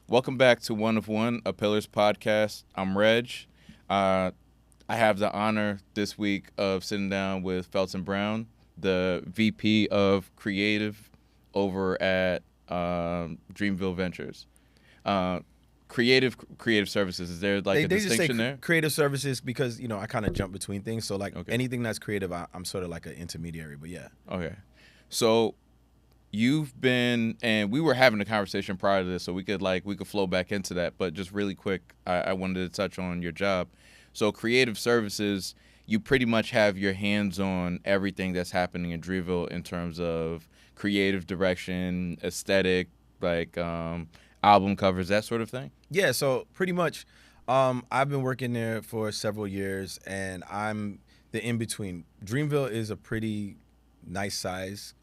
Welcome back to One of One, a PLLRS Podcast. I'm Reg. I have the honor this week of sitting down with Felton Brown, the VP of Creative over at Dreamville Ventures. Creative services. Is there like They a they just say distinction there? creative services because I kind of jump between things. So like Okay. anything that's creative, I'm sort of like an intermediary. But yeah, Okay. So you've been, and we were having a conversation prior to this, so we could flow back into that. But just really quick, I wanted to touch on your job. So creative services, you pretty much have your hands on everything that's happening in Dreamville in terms of creative direction, aesthetic, album covers, that sort of thing. yeah. So pretty much, I've been working there for several years, and I'm the in between. Dreamville is a pretty nice size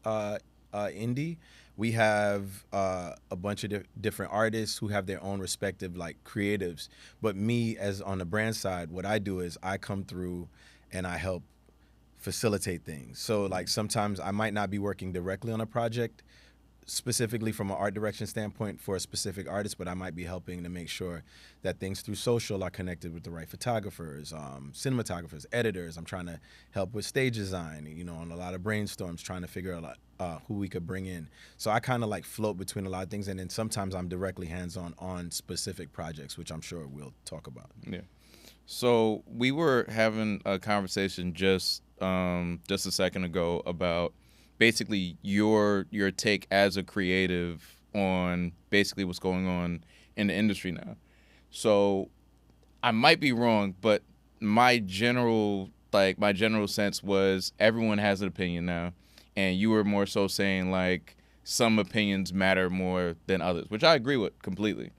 indie. We have a bunch of different artists who have their own respective like creatives. But me, as on the brand side, what I do is I come through and I help facilitate things. So like sometimes I might not be working directly on a project specifically from an art direction standpoint for a specific artist, but I might be helping to make sure that things through social are connected with the right photographers, cinematographers, editors. I'm trying to help with stage design, on a lot of brainstorms, trying to figure out who we could bring in. So I kind of like float between a lot of things, and then sometimes I'm directly hands-on on specific projects, which I'm sure we'll talk about. Yeah. So we were having a conversation just a second ago about basically your take as a creative on basically what's going on in the industry now. So I might be wrong, but my general sense was everyone has an opinion now, and you were more so saying like some opinions matter more than others, which I agree with completely.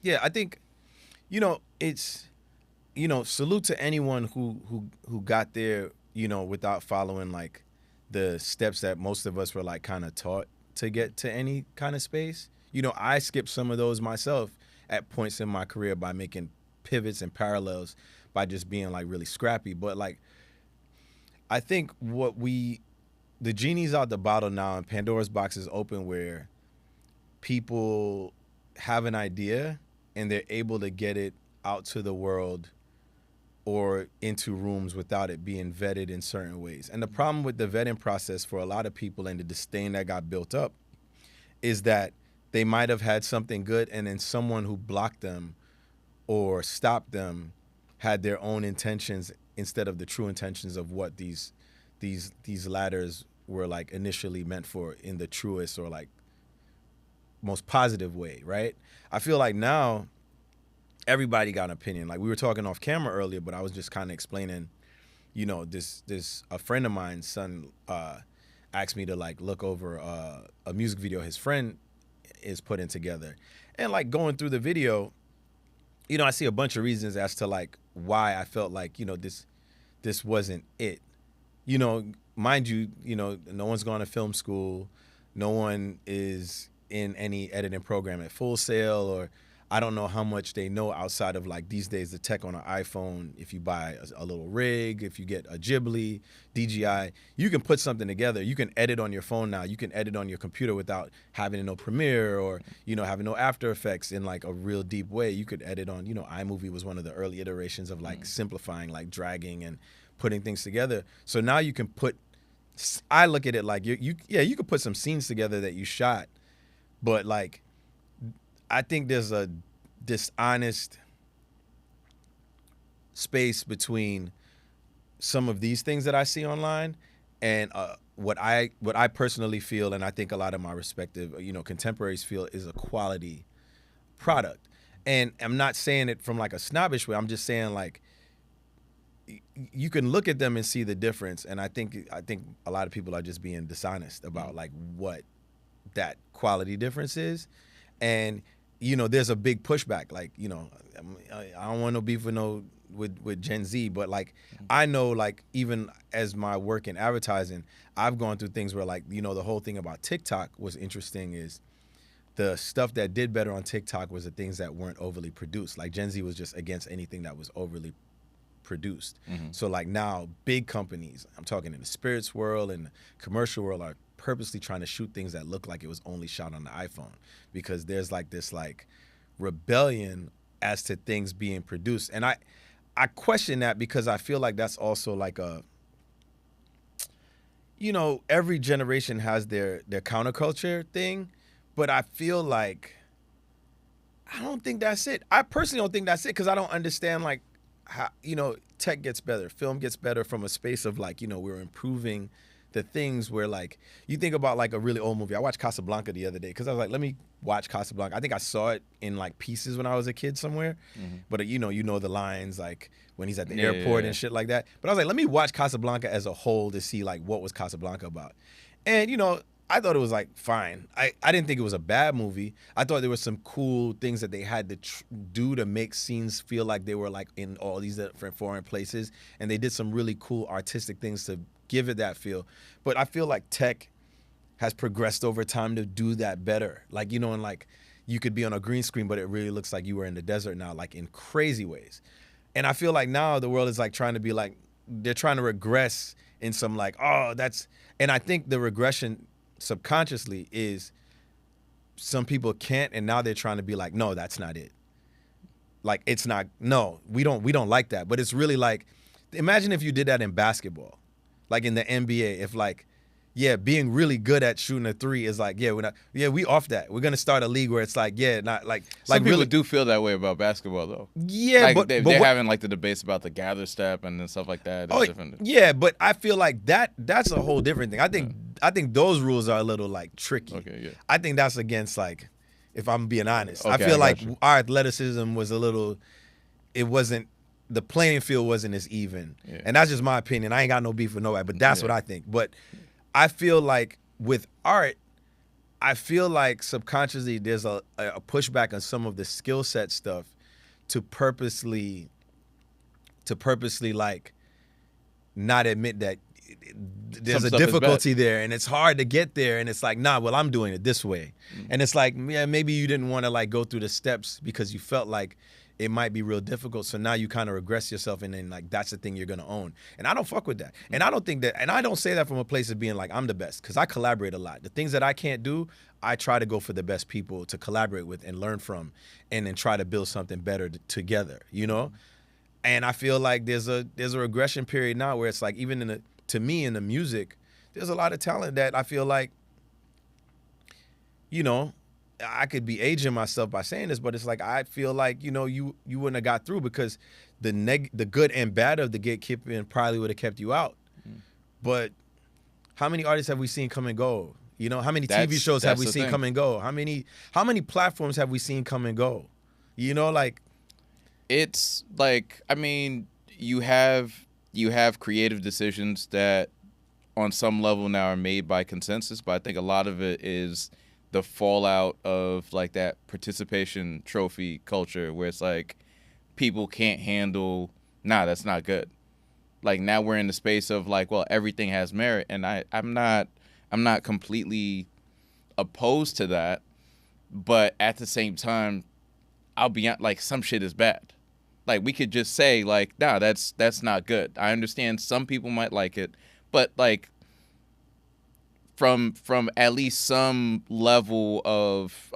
Yeah, I think, it's salute to anyone who got there, without following like the steps that most of us were like kind of taught to get to any kind of space. I skipped some of those myself at points in my career by making pivots and parallels by just being like really scrappy. But like I think the genie's out the bottle now and Pandora's box is open where people have an idea and they're able to get it out to the world or into rooms without it being vetted in certain ways. And the problem with the vetting process for a lot of people and the disdain that got built up is that they might have had something good and then someone who blocked them or stopped them had their own intentions instead of the true intentions of what these ladders were like initially meant for in the truest or like most positive way, right? I feel like now everybody got an opinion. Like we were talking off camera earlier, but I was just kind of explaining, this a friend of mine's son asked me to like look over a music video his friend is putting together. And like going through the video, I see a bunch of reasons as to like why I felt like, this wasn't it. Mind you, no one's gone to film school. No one is in any editing program at Full Sail, or I don't know how much they know outside of like these days the tech on an iPhone. If you buy a little rig, if you get a Ghibli, DJI, you can put something together. You can edit on your phone now. You can edit on your computer without having to know Premiere or having no After Effects in like a real deep way. You could edit on iMovie was one of the early iterations of like simplifying, like dragging and putting things together. So now you can put. I look at it like you could put some scenes together that you shot, but like. I think there's a dishonest space between some of these things that I see online and what I personally feel, and I think a lot of my respective contemporaries feel is a quality product. And I'm not saying it from like a snobbish way. I'm just saying like you can look at them and see the difference. And I think a lot of people are just being dishonest about like what that quality difference is. And there's a big pushback. Like, I don't want no beef with Gen Z, but like I know like even as my work in advertising, I've gone through things where like, the whole thing about TikTok was interesting is the stuff that did better on TikTok was the things that weren't overly produced. Like Gen Z was just against anything that was overly produced. Mm-hmm. So like now big companies, I'm talking in the spirits world and the commercial world, are purposely trying to shoot things that look like it was only shot on the iPhone because there's like this like rebellion as to things being produced. And I question that because I feel like that's also like a, you know, every generation has their counterculture thing, but I feel like I don't think that's it. I personally don't think that's it because I don't understand like how, you know, tech gets better, film gets better from a space of like, you know, we're improving the things where like you think about like a really old movie. I watched Casablanca the other day because I was like, let me watch Casablanca. I think I saw it in like pieces when I was a kid somewhere, but you know the lines like when he's at the airport and shit like that. But I was like, let me watch Casablanca as a whole to see like what was Casablanca about, and you know. I thought it was like fine. I didn't think it was a bad movie. I thought there were some cool things that they had to do to make scenes feel like they were like in all these different foreign places, and they did some really cool artistic things to give it that feel. But I feel like tech has progressed over time to do that better. Like, you know, and like you could be on a green screen, but it really looks like you were in the desert now, like in crazy ways. And I feel like now the world is like trying to be like, they're trying to regress in some like, oh, that's, and I think the regression subconsciously is some people can't, and now they're trying to be like, no, that's not it. Like, it's not, no, we don't like that. But it's really like, imagine if you did that in basketball, like in the NBA, if like, yeah, being really good at shooting a three is like, yeah, we off that. We're gonna start a league where it's like, yeah, not like some people really do feel that way about basketball though. Yeah, like, but they're having like the debates about the gather step and then stuff like that. Oh, yeah, but I feel like that's a whole different thing. I think those rules are a little like tricky. Okay, yeah. I think that's against like, if I'm being honest, Okay, I feel like you. our athleticism was a little, it wasn't, the playing field wasn't as even, and that's just my opinion. I ain't got no beef with nobody, but that's what I think. But I feel like with art, I feel like subconsciously there's a pushback on some of the skill set stuff to purposely like not admit that there's a difficulty there and it's hard to get there, and it's like, nah, well, I'm doing it this way. And it's like, yeah, maybe you didn't want to like go through the steps because you felt like it might be real difficult. So now you kind of regress yourself, and then like that's the thing you're gonna own. And I don't fuck with that. And I don't think that, and I don't say that from a place of being like I'm the best, because I collaborate a lot. The things that I can't do, I try to go for the best people to collaborate with and learn from, and then try to build something better together, you know? And I feel like there's a regression period now where it's like, even to me in the music, there's a lot of talent that I feel like, you know, I could be aging myself by saying this, but it's like I feel like, you know, you wouldn't have got through because the good and bad of the gatekeeping probably would have kept you out. But how many artists have we seen come and go? You know, how many TV shows have we seen come and go? How many platforms have we seen come and go? You know, like, it's like, I mean, you have creative decisions that on some level now are made by consensus, but I think a lot of it is the fallout of like that participation trophy culture where it's like people can't handle, nah, that's not good. Like now we're in the space of like, well, everything has merit, and I'm not completely opposed to that, but at the same time, I'll be like, some shit is bad. Like we could just say like, nah, that's not good. I understand some people might like it, but like from at least some level of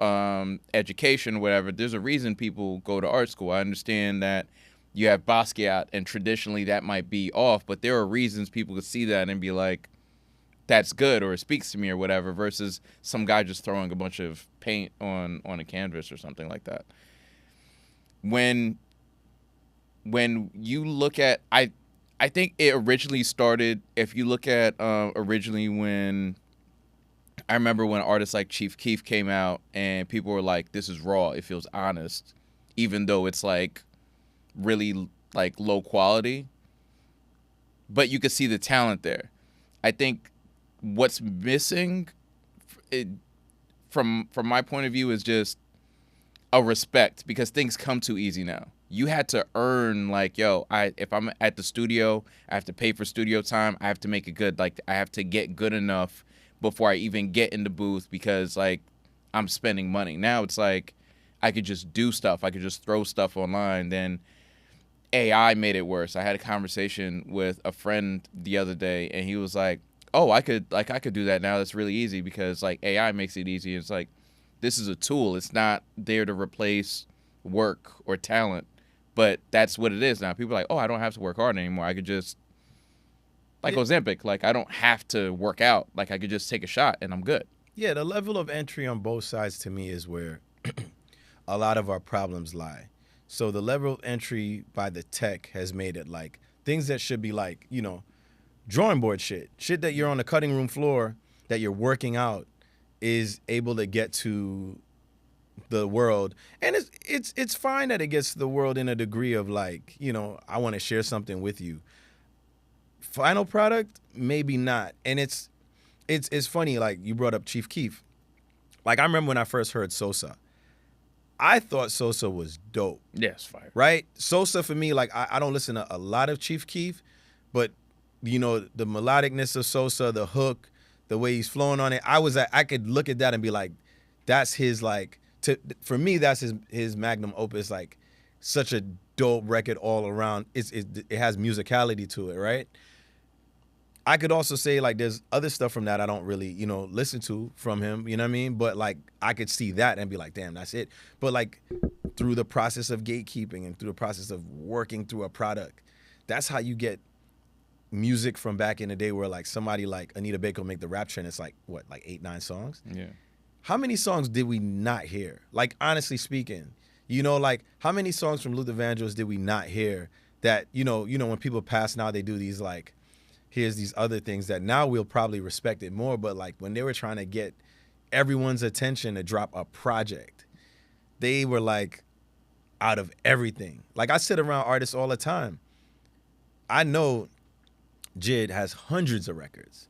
education or whatever, there's a reason people go to art school. I understand that you have Basquiat, and traditionally that might be off, but there are reasons people could see that and be like, that's good, or it speaks to me or whatever, versus some guy just throwing a bunch of paint on a canvas or something like that. When you look at, I think it originally started, if you look at originally when, I remember when artists like Chief Keef came out and people were like, this is raw, it feels honest, even though it's like really like low quality, but you could see the talent there. I think what's missing from my point of view is just a respect, because things come too easy now. You had to earn, like, yo, if I'm at the studio, I have to pay for studio time. I have to make it good. Like, I have to get good enough before I even get in the booth, because, like, I'm spending money. Now it's like I could just do stuff. I could just throw stuff online. Then AI made it worse. I had a conversation with a friend the other day, and he was like, oh, I could do that now. That's really easy because, like, AI makes it easy. It's like, this is a tool. It's not there to replace work or talent, but that's what it is now. People are like, oh, I don't have to work hard anymore. I could just, like Ozempic, like I don't have to work out. Like I could just take a shot and I'm good. Yeah, the level of entry on both sides to me is where a lot of our problems lie. So the level of entry by the tech has made it like things that should be like, you know, drawing board shit that you're on the cutting room floor that you're working out is able to get to the world. And it's fine that it gets to the world in a degree of like, you know, I want to share something with you. Final product, maybe not. And it's funny, like you brought up Chief Keef. Like I remember when I first heard Sosa. I thought Sosa was dope. Yes, fire. Right? Sosa for me, like I don't listen to a lot of Chief Keef, but you know, the melodicness of Sosa, the hook, the way he's flowing on it, I could look at that and be like, that's his like for me, that's his magnum opus, like such a dope record all around. It has musicality to it, right? I could also say like there's other stuff from that I don't really, you know, listen to from him, you know what I mean? But like I could see that and be like, damn, that's it. But like through the process of gatekeeping and through the process of working through a product, that's how you get music from back in the day where like somebody like Anita Baker will make the rap trend. It's like what, like 8-9 songs? Yeah. How many songs did we not hear? Like honestly speaking, you know, like how many songs from Luther Vandross did we not hear that, you know, when people pass now, they do these like, here's these other things that now we'll probably respect it more. But like when they were trying to get everyone's attention to drop a project, they were like out of everything. Like I sit around artists all the time. I know Jid has hundreds of records.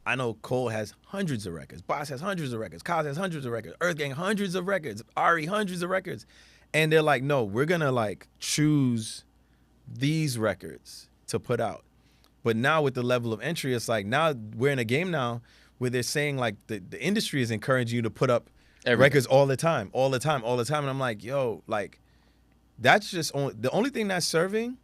I know Cole has hundreds of records. Boss has hundreds of records. Kaz has hundreds of records. Earth Gang, hundreds of records. Ari, hundreds of records. And they're like, no, we're going to like choose these records to put out. But now with the level of entry, it's like now we're in a game now where they're saying like the industry is encouraging you to put up records all the time. And I'm like, yo, like that's just the only thing that's serving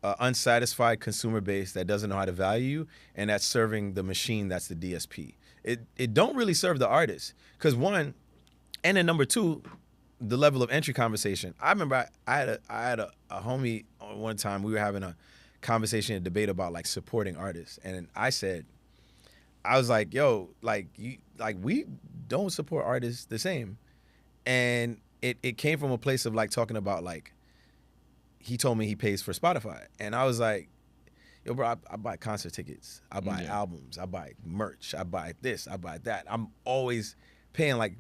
unsatisfied consumer base that doesn't know how to value you, and that's serving the machine that's the DSP. It don't really serve the artist because one, and then number two, the level of entry conversation. I remember I had a homie one time, we were having a conversation, a debate about like supporting artists, and I was like, yo, like we don't support artists the same, and it came from a place of like talking about like he told me he pays for Spotify, and I was like, yo, bro, I buy concert tickets, I buy albums, I buy merch, I buy this, I buy that. I'm always paying like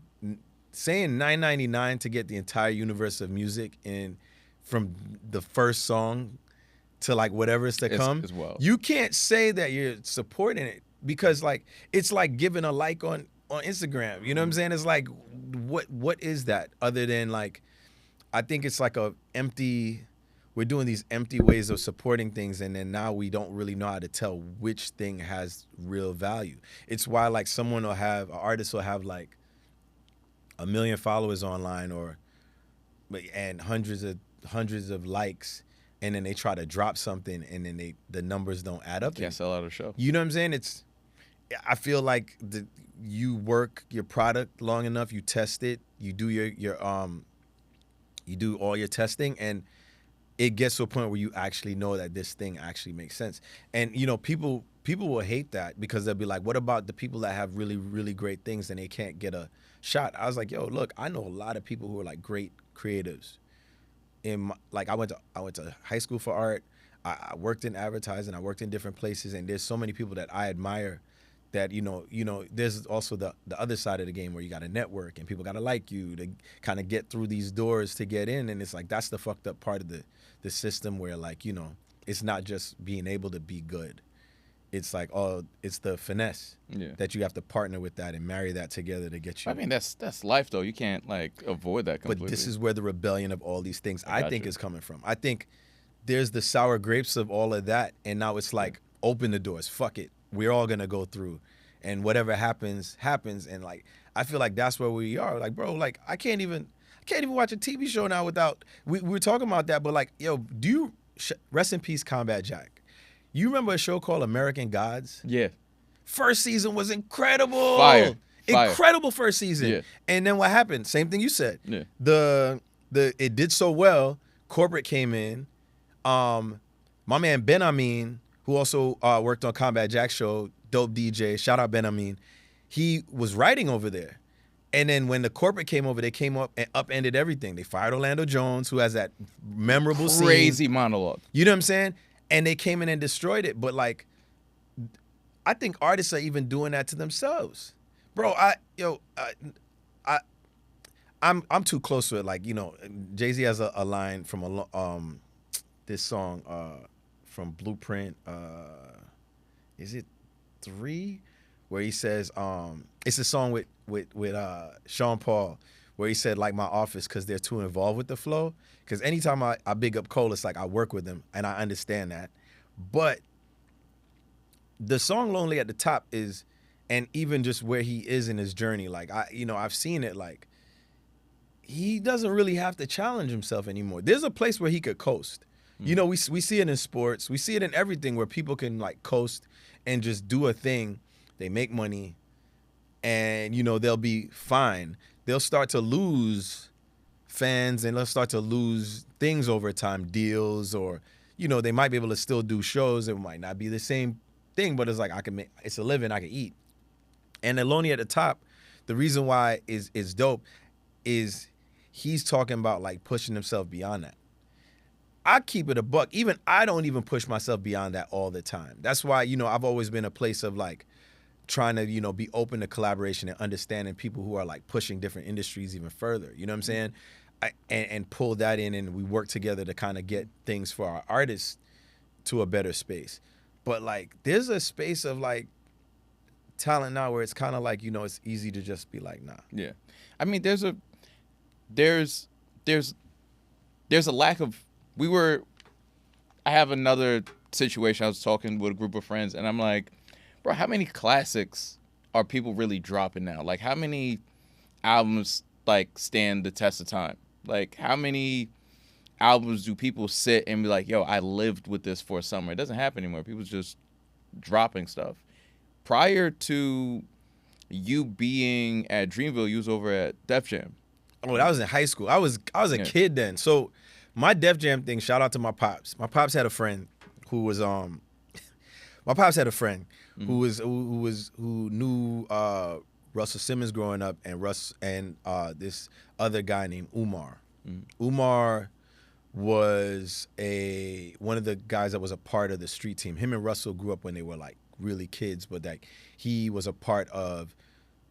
saying $9.99 to get the entire universe of music and from the first song to like whatever is to come. As well. You can't say that you're supporting it because like it's like giving a like on Instagram. You know what I'm saying? It's like what is that other than like I think it's like we're doing these empty ways of supporting things, and then now we don't really know how to tell which thing has real value. It's why like an artist will have like 1 million followers online and hundreds of likes, and then they try to drop something, and then the numbers don't add up. Can't sell out a show. You know what I'm saying? I feel like you work your product long enough, you test it, you do you do all your testing, and it gets to a point where you actually know that this thing actually makes sense. And you know, people will hate that because they'll be like, what about the people that have really, really great things and they can't get a shot? I was like, yo, look, I know a lot of people who are like great creatives. I went to high school for art. I worked in advertising. I worked in different places, and there's so many people that I admire. That you know, there's also the other side of the game where you got to network and people got to like you to kind of get through these doors to get in, and it's like that's the fucked up part of the system where like, you know, it's not just being able to be good. It's like, oh, it's the finesse that you have to partner with that and marry that together to get you. I mean, that's life though. You can't like avoid that completely. But this is where the rebellion of all these things I think is coming from. I think there's the sour grapes of all of that, and now it's like open the doors. Fuck it. We're all gonna go through, and whatever happens, and like I feel like that's where we are. Like, bro, like I can't even watch a TV show now without. We were talking about that, but like, yo, do you rest in peace, Combat Jack? You remember a show called American Gods? Yeah. First season was incredible. Fire. Fire. Incredible first season. Yeah. And then what happened? Same thing you said. Yeah. It did so well. Corporate came in. My man Ben Amin, who also worked on Combat Jack Show, dope DJ. Shout out Ben Amin. He was writing over there. And then when the corporate came over, they came up and upended everything. They fired Orlando Jones, who has that memorable Crazy scene. monologue. You know what I'm saying? And they came in and destroyed it. But like, I think artists are even doing that to themselves, bro. I'm too close to it. Like, you know, Jay-Z has a line from this song from Blueprint. Is it 3? Where he says, it's a song with Sean Paul, where he said, like, my office, because they're too involved with the flow. Because anytime I big up Cole, it's like I work with him, and I understand that. But the song Lonely at the top is, and even just where he is in his journey, like, I've seen it, like, he doesn't really have to challenge himself anymore. There's a place where he could coast. You know, we see it in sports. We see it in everything where people can, like, coast and just do a thing. They make money, and, you know, they'll be fine. They'll start to lose fans, and they'll start to lose things over time, deals, or, you know, they might be able to still do shows. It might not be the same thing, but it's like, it's a living, I can eat. And Lonely at the top, the reason why is dope is he's talking about, like, pushing himself beyond that. I keep it a buck. Even I don't even push myself beyond that all the time. That's why, you know, I've always been a place of, like, trying to, you know, be open to collaboration and understanding people who are, like, pushing different industries even further. You know what I'm saying? And pull that in, and we work together to kind of get things for our artists to a better space. But, like, there's a space of, like, talent now where it's kind of like, you know, it's easy to just be like, nah. Yeah. I mean, there's a lack of, I have another situation. I was talking with a group of friends, and I'm like, bro, how many classics are people really dropping now? Like, how many albums, like, stand the test of time? Like, how many albums do people sit and be like, yo, I lived with this for a summer? It doesn't happen anymore. People's just dropping stuff. Prior to you being at Dreamville, you was over at Def Jam. Oh, that was in high school. I was a kid then. So my Def Jam thing, shout out to my pops. My pops had a friend who was who knew Russell Simmons growing up, and this other guy named Umar. Umar was one of the guys that was a part of the street team. Him and Russell grew up when they were, like, really kids, but, like, he was a part of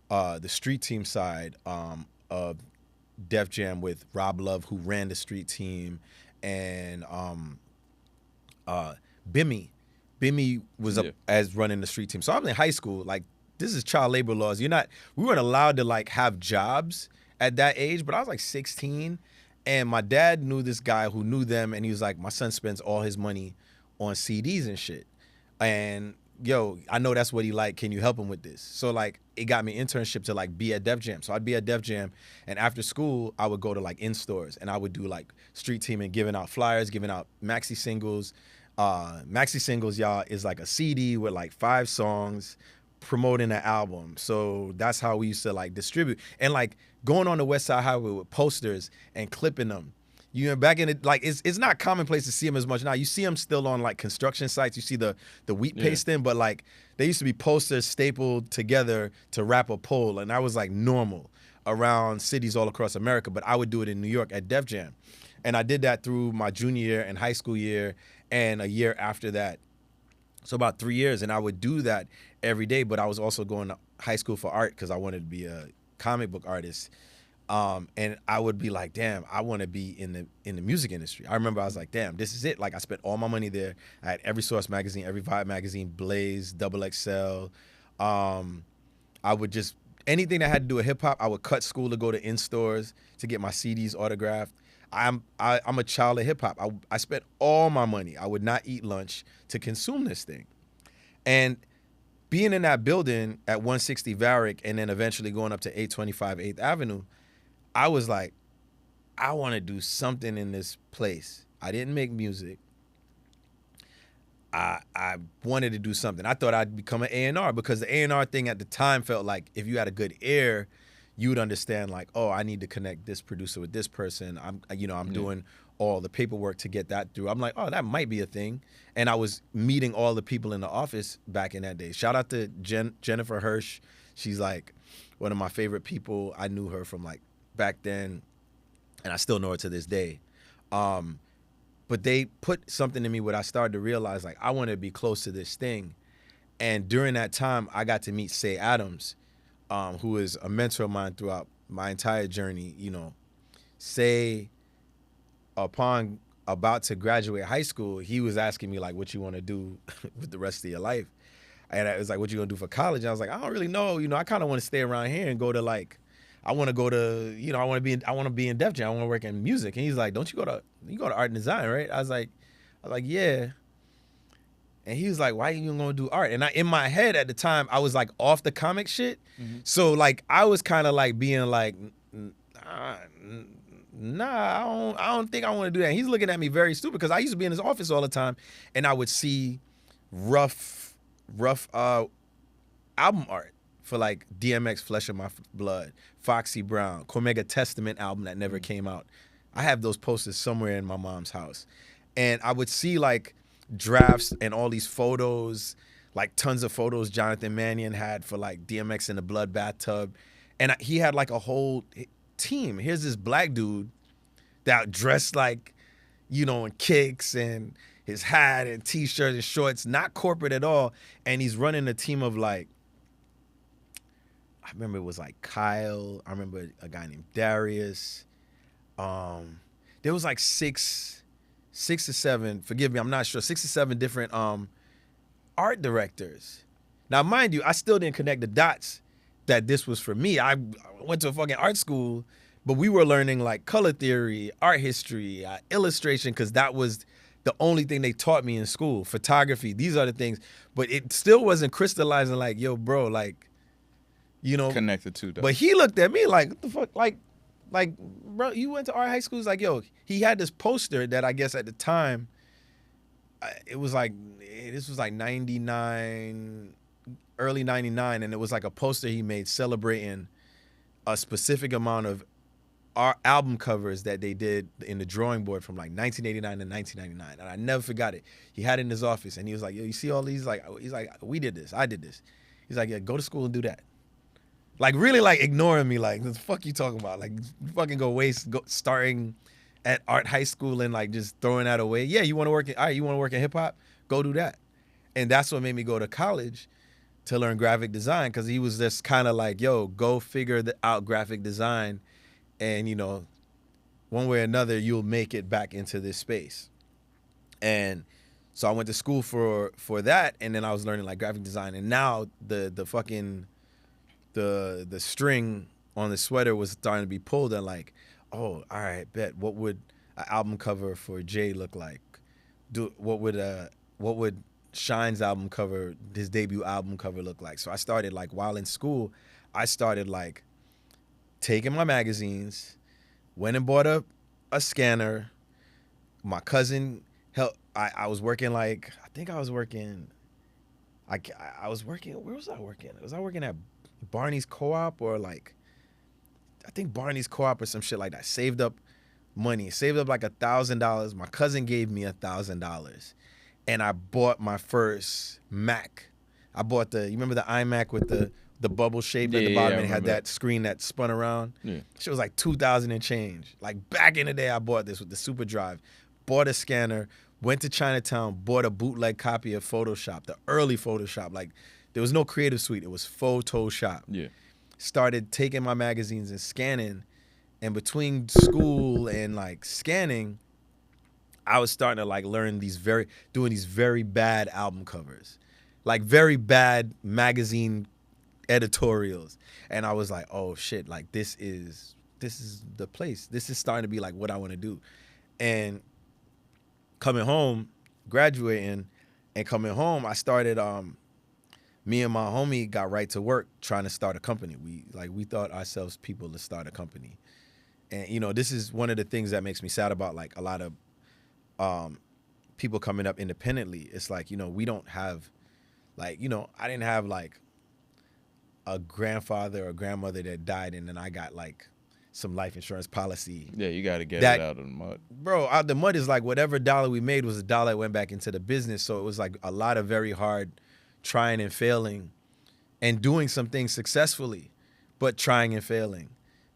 the street team side of Def Jam with Rob Love, who ran the street team, and Bimmy. Bimmy was up as running the street team. So I was in high school. Like, this is child labor laws. We weren't allowed to, like, have jobs at that age, but I was like 16, and my dad knew this guy who knew them, and he was like, my son spends all his money on CDs and shit. And, yo, I know that's what he like. Can you help him with this? So, like, it got me internship to, like, be at Def Jam. So I'd be at Def Jam, and after school, I would go to, like, in-stores, and I would do, like, street teaming, giving out flyers, giving out maxi singles. Maxi singles, y'all, is like a CD with, like, 5 songs promoting an album. So that's how we used to, like, distribute. And, like, going on the West Side Highway with posters and clipping them. You know, back in it, like, it's not commonplace to see them as much now. You see them still on, like, construction sites. You see the wheat pasting, but, like, they used to be posters stapled together to wrap a pole, and that was, like, normal around cities all across America. But I would do it in New York at Def Jam. And I did that through my junior year and high school year and a year after that. So about 3 years, and I would do that every day, but I was also going to high school for art because I wanted to be a comic book artist. And I would be like, damn, I want to be in the music industry. I remember I was like, damn, this is it. Like, I spent all my money there. I had every Source magazine, every Vibe magazine, Blaze, XXL. I would just, anything that had to do with hip hop, I would cut school to go to in-stores to get my CDs autographed. I'm a child of hip hop. I spent all my money. I would not eat lunch to consume this thing. And being in that building at 160 Varick and then eventually going up to 825 8th Avenue, I was like, I want to do something in this place. I didn't make music. I wanted to do something. I thought I'd become an A&R because the A&R thing at the time felt like if you had a good ear, you would understand like, oh, I need to connect this producer with this person. I'm doing all the paperwork to get that through. I'm like, oh, that might be a thing. And I was meeting all the people in the office back in that day. Shout out to Jennifer Hirsch. She's like one of my favorite people. I knew her from like back then, and I still know her to this day. But they put something in me where I started to realize like I want to be close to this thing. And during that time, I got to meet Say Adams, who is a mentor of mine throughout my entire journey. You know, Say, upon about to graduate high school, he was asking me like, what you want to do with the rest of your life? And I was like, what you gonna do for college? And I was like, I don't really know. You know, I kind of want to stay around here and go to like, I want to go to, you know, I want to be in Def Jam. I want to work in music. And he's like, don't you go to art and design, right? I was like, yeah. And he was like, why are you gonna do art? And in my head at the time, I was like off the comic shit. Mm-hmm. So like I was kind of like being like, nah, I don't think I want to do that. And he's looking at me very stupid because I used to be in his office all the time, and I would see rough album art for like DMX, Flesh of My Blood, Foxy Brown, Cormega Testament album that never came out. I have those posters somewhere in my mom's house. And I would see like drafts and all these photos, like tons of photos Jonathan Mannion had for like DMX in the Blood Bathtub. And he had like a whole team. Here's this black dude that dressed like, you know, in kicks and his hat and t-shirt and shorts, not corporate at all. And he's running a team of like, I remember it was like Kyle. I remember a guy named Darius. There was like six or seven, forgive me, I'm not sure, 6 or 7 different art directors. Now, mind you, I still didn't connect the dots that this was for me. I went to a fucking art school, but we were learning like color theory, art history, illustration, because that was the only thing they taught me in school. Photography, these are the things. But it still wasn't crystallizing like, yo, bro, like, you know. Connected to that. But he looked at me like, what the fuck? Like, bro, you went to art high school? He's like, yo, he had this poster that I guess at the time, it was like, this was like 99, early 99, and it was like a poster he made celebrating a specific amount of our album covers that they did in the drawing board from like 1989 to 1999. And I never forgot it. He had it in his office, and he was like, yo, you see all these? He's like, we did this. I did this. He's like, yeah, go to school and do that. Like, really, like, ignoring me. Like, what the fuck you talking about? Like, you fucking starting at art high school and, like, just throwing that away. Yeah, you want to work in hip-hop? Go do that. And that's what made me go to college to learn graphic design, because he was just kind of like, yo, go figure out graphic design, and, you know, one way or another, you'll make it back into this space. And so I went to school for that, and then I was learning, like, graphic design. And now the fucking... The string on the sweater was starting to be pulled, and like, oh, all right, bet. What would an album cover for Jay look like? What would Shine's album cover, his debut album cover, look like? So I started, like, while in school, I started like taking my magazines, went and bought a scanner. My cousin helped. I was working like, I think I was working. I was working. Where was I working? Was I working at Barney's Co-op, or like, I think Barney's Co-op or some shit like that. Saved up money, saved up like $1,000. My cousin gave me $1,000, and I bought my first Mac. I bought you remember the iMac with the bubble shape at the bottom, and it had that screen that spun around? Yeah. Shit was like $2,000 and change. Like, back in the day, I bought this with the Super Drive, bought a scanner, went to Chinatown, bought a bootleg copy of Photoshop, the early Photoshop. Like, there was no Creative Suite. It was Photoshop. Yeah. Started taking my magazines and scanning. And between school and, like, scanning, I was starting to, like, learn doing these very bad album covers. Like, very bad magazine editorials. And I was like, oh, shit, like, this is the place. This is starting to be, like, what I want to do. And coming home, graduating, and coming home, I started... me and my homie got right to work trying to start a company. We thought ourselves people to start a company. And, you know, this is one of the things that makes me sad about, like, a lot of people coming up independently, it's like, you know, we don't have, like, you know, I didn't have like a grandfather or grandmother that died and then I got like some life insurance policy. Yeah, you got to get it out of the mud. Bro, out the mud is like whatever dollar we made was a dollar that went back into the business. So it was like a lot of very hard trying and failing and doing some things successfully, but trying and failing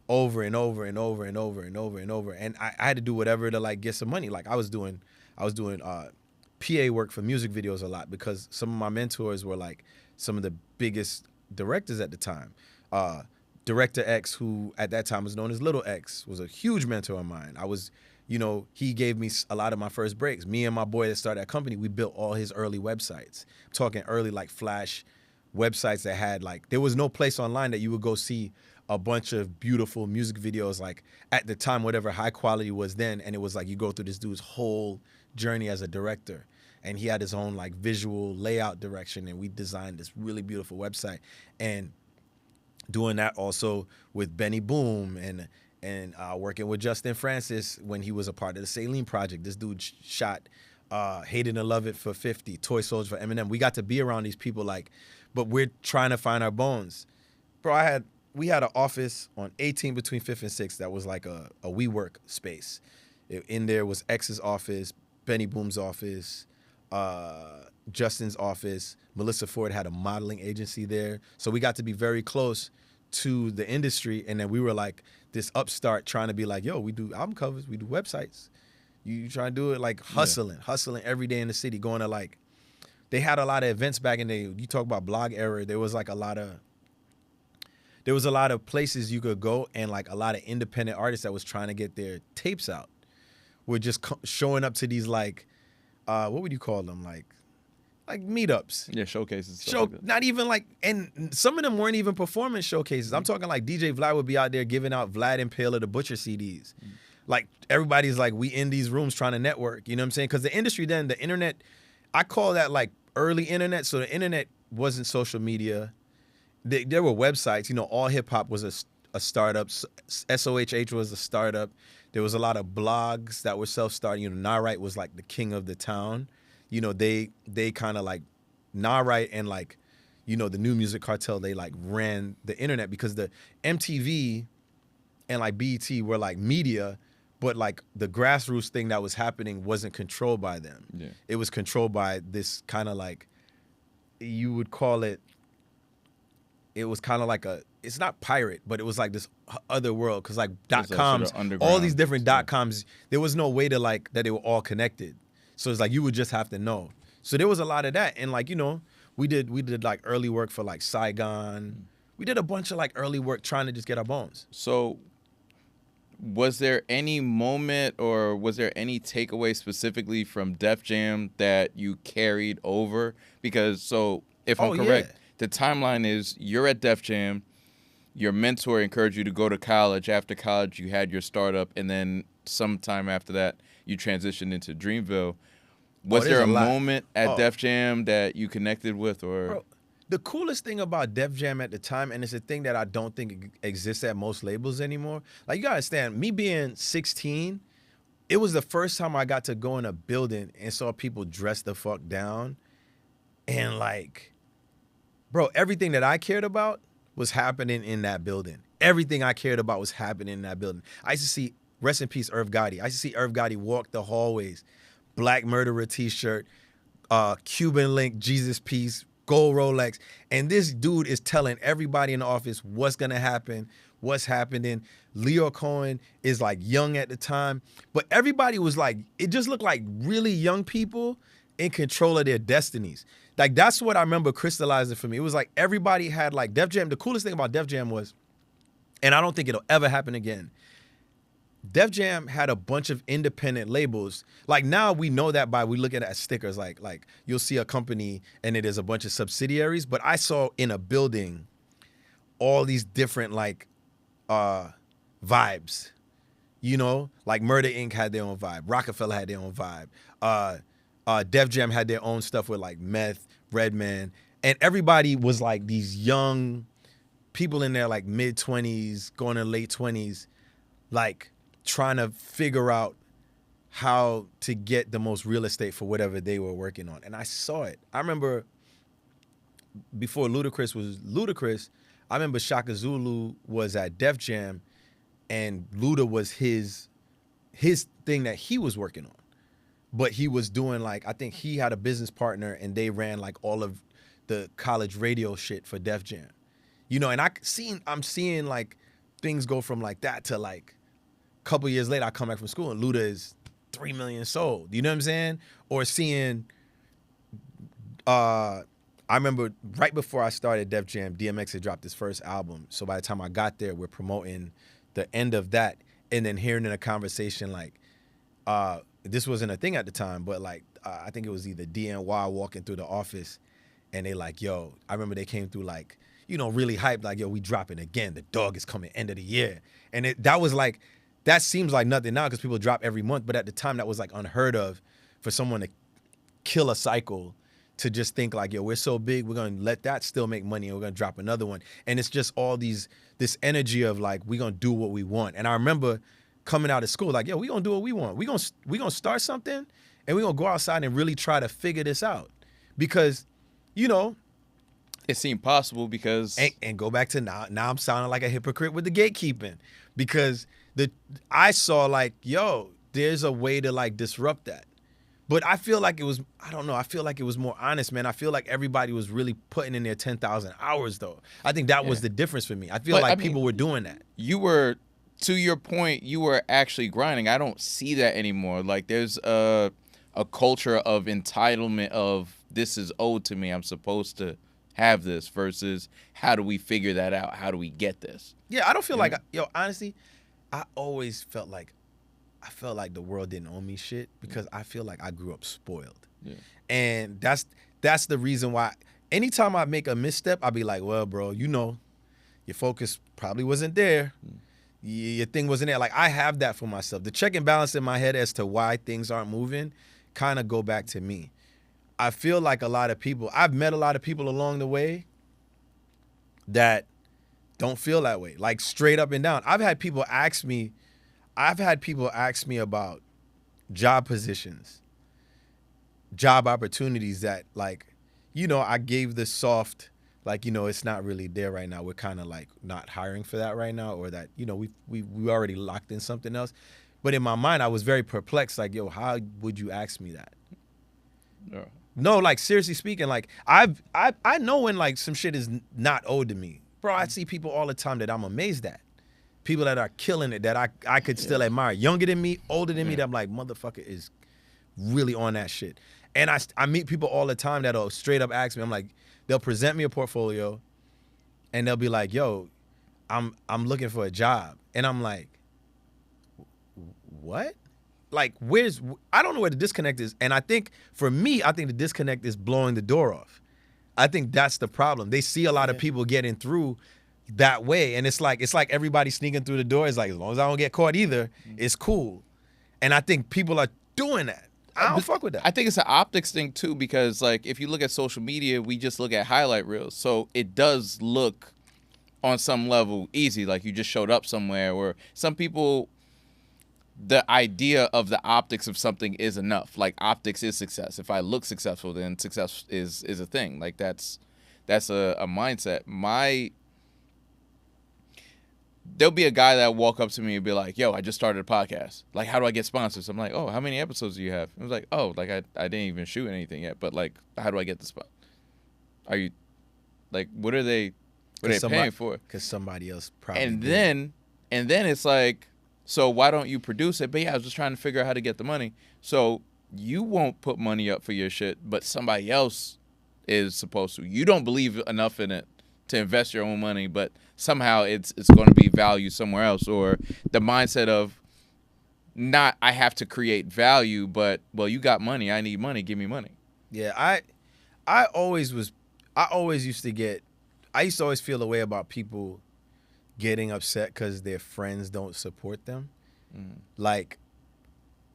over and over and over and over and over and over. And I had to do whatever to like get some money. Like I was doing PA work for music videos a lot because some of my mentors were like some of the biggest directors at the time. Director X, who at that time was known as Little X, was a huge mentor of mine. I was, you know, he gave me a lot of my first breaks. Me and my boy that started that company, we built all his early websites. I'm talking early like Flash websites that had like, there was no place online that you would go see a bunch of beautiful music videos like at the time, whatever high quality was then. And it was like you go through this dude's whole journey as a director. And he had his own like visual layout direction and we designed this really beautiful website. And doing that also with Benny Boom and working with Justin Francis when he was a part of the Saline Project. This dude shot Hate It and Love It for 50, Toy Soldiers for Eminem. We got to be around these people like, but we're trying to find our bones. Bro, we had an office on 18 between 5th and 6th that was like a WeWork space. In there was X's office, Benny Boom's office, Justin's office. Melissa Ford had a modeling agency there. So we got to be very close to the industry. And then we were like this upstart trying to be like, yo, we do album covers, we do websites. You try to do it like hustling every day in the city, going to like, they had a lot of events back in the day. You talk about blog era, there was a lot of places you could go and like a lot of independent artists that was trying to get their tapes out were just showing up to these like, what would you call them? Like meetups. Yeah, showcases. Not even like, and some of them weren't even performance showcases. I'm talking like DJ Vlad would be out there giving out Vlad and Pale of the Butcher CDs. Like everybody's like, we in these rooms trying to network, you know what I'm saying? Because the industry then, the internet, I call that like early internet. So the internet wasn't social media. There were websites, you know, All Hip Hop was a startup. SOHH was a startup. There was a lot of blogs that were self-starting. You know, Narite was like the king of the town. You know, they kind of like Narite and like, you know, the New Music Cartel, they like ran the internet because the MTV and like BET were like media, but like the grassroots thing that was happening wasn't controlled by them. Yeah. It was controlled by this kind of like, you would call it, it was kind of like it's not pirate, but it was like this other world. Cause like .coms, sort of all these different .coms, there was no way to like, that they were all connected. So it's like, you would just have to know. So there was a lot of that. And like, you know, we did like early work for like Saigon. We did a bunch of like early work trying to just get our bones. So was there any moment or was there any takeaway specifically from Def Jam that you carried over? Because so if I'm correct, the timeline is you're at Def Jam, your mentor encouraged you to go to college. After college, you had your startup, and then sometime after that, you transitioned into Dreamville. Was there a moment at Def Jam that you connected with? Or Bro, the coolest thing about Def Jam at the time, and it's a thing that I don't think exists at most labels anymore, like you gotta understand, me being 16, it was the first time I got to go in a building and saw people dress the fuck down. And like, bro, everything that I cared about was happening in that building. Everything I cared about was happening in that building. I used to see, rest in peace, Irv Gotti. I used to see Irv Gotti walk the hallways, Black Murderer t-shirt, Cuban link, Jesus Peace, gold Rolex. And this dude is telling everybody in the office what's gonna happen, what's happening. Leo Cohen is like young at the time. But everybody was like, it just looked like really young people in control of their destinies. Like that's what I remember crystallizing for me. It was like everybody had like Def Jam. The coolest thing about Def Jam was, and I don't think it'll ever happen again, Def Jam had a bunch of independent labels. Like now we know that by we look at stickers. Like you'll see a company and it is a bunch of subsidiaries. But I saw in a building all these different like vibes. You know, like Murder Inc. had their own vibe. Rockefeller had their own vibe. Def Jam had their own stuff with like Meth, Redman, and everybody was like these young people in their like mid-20s, going to late 20s, like trying to figure out how to get the most real estate for whatever they were working on. And I saw it. I remember before Ludacris was Ludacris, I remember Shaka Zulu was at Def Jam and Luda was his thing that he was working on. But he was doing like, I think he had a business partner and they ran like all of the college radio shit for Def Jam. You know, and I'm seeing like things go from like that to like a couple years later I come back from school and Luda is 3 million sold. You know what I'm saying? Or seeing I remember right before I started Def Jam, DMX had dropped his first album. So by the time I got there, we're promoting the end of that and then hearing in a conversation like this wasn't a thing at the time, but like I think it was either DNY walking through the office and they like, yo, I remember they came through like, you know, really hyped, like, yo, we dropping again. The dog is coming end of the year. And that was like, that seems like nothing now because people drop every month. But at the time, that was like unheard of for someone to kill a cycle to just think like, yo, we're so big, we're going to let that still make money and we're going to drop another one. And it's just all this energy of like, we're going to do what we want. And I remember coming out of school like, yo, we're going to do what we want. We're going to start something and we're going to go outside and really try to figure this out. Because, you know, it seemed possible because and go back to now I'm sounding like a hypocrite with the gatekeeping because I saw like, yo, there's a way to like disrupt that. But I feel like it was, I don't know, I feel like it was more honest, man. I feel like everybody was really putting in their 10,000 hours though. I think that was the difference for me. I feel like people were doing that. You were, to your point, you were actually grinding. I don't see that anymore. Like there's a culture of entitlement of this is owed to me. I'm supposed to have this versus how do we figure that out? How do we get this? Yeah, I don't feel like, yo, honestly, I always felt like the world didn't owe me shit because I feel like I grew up spoiled. Yeah. And that's the reason why anytime I make a misstep, I'll be like, well, bro, you know, your focus probably wasn't there. Your thing wasn't there. Like I have that for myself. The check and balance in my head as to why things aren't moving kind of go back to me. I feel like I've met a lot of people along the way that don't feel that way, like straight up and down. I've had people ask me about job positions, job opportunities that like, you know, I gave the soft, like, you know, it's not really there right now. We're kind of like not hiring for that right now, or that, you know, we already locked in something else. But in my mind, I was very perplexed, like, yo, how would you ask me that? Yeah. No, like seriously speaking, like I know when like some shit is not owed to me. Bro, I see people all the time that I'm amazed at. People that are killing it that I could still admire. Younger than me, older than me, that I'm like, motherfucker is really on that shit. And I meet people all the time that'll straight up ask me, I'm like, they'll present me a portfolio and they'll be like, yo, I'm looking for a job. And I'm like, what? Like, I don't know where the disconnect is. And I think, for me, the disconnect is blowing the door off. I think that's the problem. They see a lot of people getting through that way. And it's like everybody sneaking through the door. It's like, as long as I don't get caught either, it's cool. And I think people are doing that. I don't fuck with that. I think it's an optics thing, too, because, like, if you look at social media, we just look at highlight reels. So it does look, on some level, easy. Like, you just showed up somewhere. Or some people, the idea of the optics of something is enough. Like, optics is success. If I look successful, then success is a thing. Like, that's a mindset. There'll be a guy that walk up to me and be like, yo, I just started a podcast. Like, how do I get sponsors? I'm like, oh, how many episodes do you have? I was like, oh, like I didn't even shoot anything yet, but like, how do I get the spot? Are you, like, what are they paying for? Because somebody else probably and then it's like, so why don't you produce it? But yeah, I was just trying to figure out how to get the money. So you won't put money up for your shit, but somebody else is supposed to. You don't believe enough in it to invest your own money, but somehow it's going to be value somewhere else. Or the mindset of not I have to create value, but, well, you got money. I need money. Give me money. Yeah, I always used to always feel a way about people getting upset because their friends don't support them. Like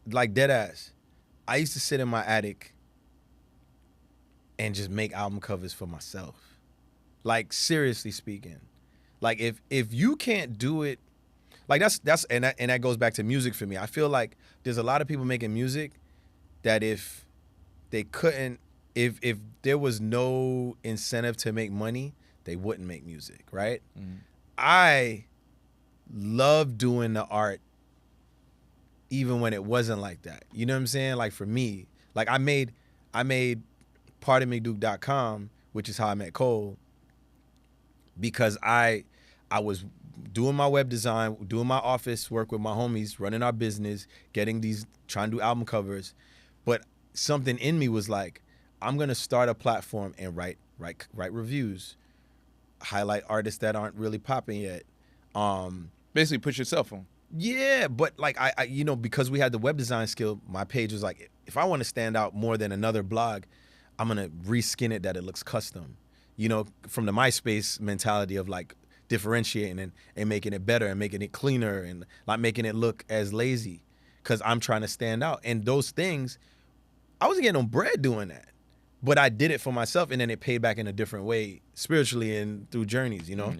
dead ass. I used to sit in my attic and just make album covers for myself. Like, seriously speaking. Like, if you can't do it, Like that goes back to music for me. I feel like there's a lot of people making music that if they couldn't, if there was no incentive to make money, they wouldn't make music, right? Mm. I love doing the art even when it wasn't like that. You know what I'm saying? Like for me, like I made PardonMeDuke.com, which is how I met Cole, because I was doing my web design, doing my office work with my homies, running our business, trying to do album covers. But something in me was like, I'm gonna start a platform and write reviews, highlight artists that aren't really popping yet. Basically put yourself on. Yeah, but like I because we had the web design skill, my page was like, if I want to stand out more than another blog, I'm gonna reskin it that it looks custom. From the MySpace mentality of like differentiating and making it better and making it cleaner and not making it look as lazy, because I'm trying to stand out. And those things, I wasn't getting no bread doing that, but I did it for myself, and then it paid back in a different way, spiritually and through journeys. Yeah.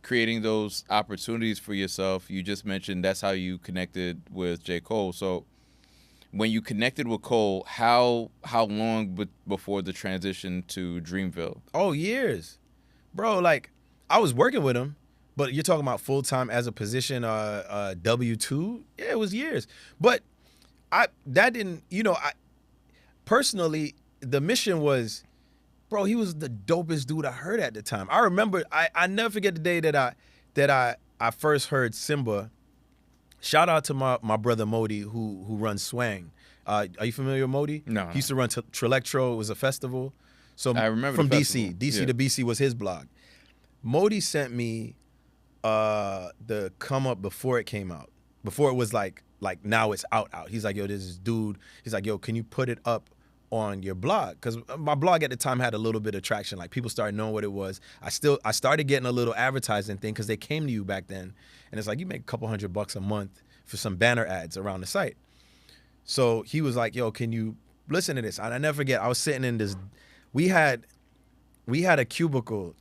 Creating those opportunities for yourself. You just mentioned that's how you connected with J.Cole. So when you connected with Cole, how long before the transition to Dreamville? Oh, years. Bro, like I was working with him, but you're talking about full-time as a position, W-2? Yeah, it was years. But personally, the mission was, bro, he was the dopest dude I heard at the time. I remember, I never forget the day that I first heard Simba. Shout out to my brother Modi, who runs Swang. Are you familiar with Modi? No. He used to run Trilectro. It was a festival. So I remember from the DC. DC to BC was his blog. Modi sent me the come up before it came out. Before it was like now it's out. He's like, yo, this is dude. He's like, yo, can you put it up on your blog? Because my blog at the time had a little bit of traction. Like people started knowing what it was. I started getting a little advertising thing because they came to you back then, and it's like you make a couple $100 a month for some banner ads around the site. So he was like, yo, can you listen to this? And I never forget, I was sitting in this. We had a cubicle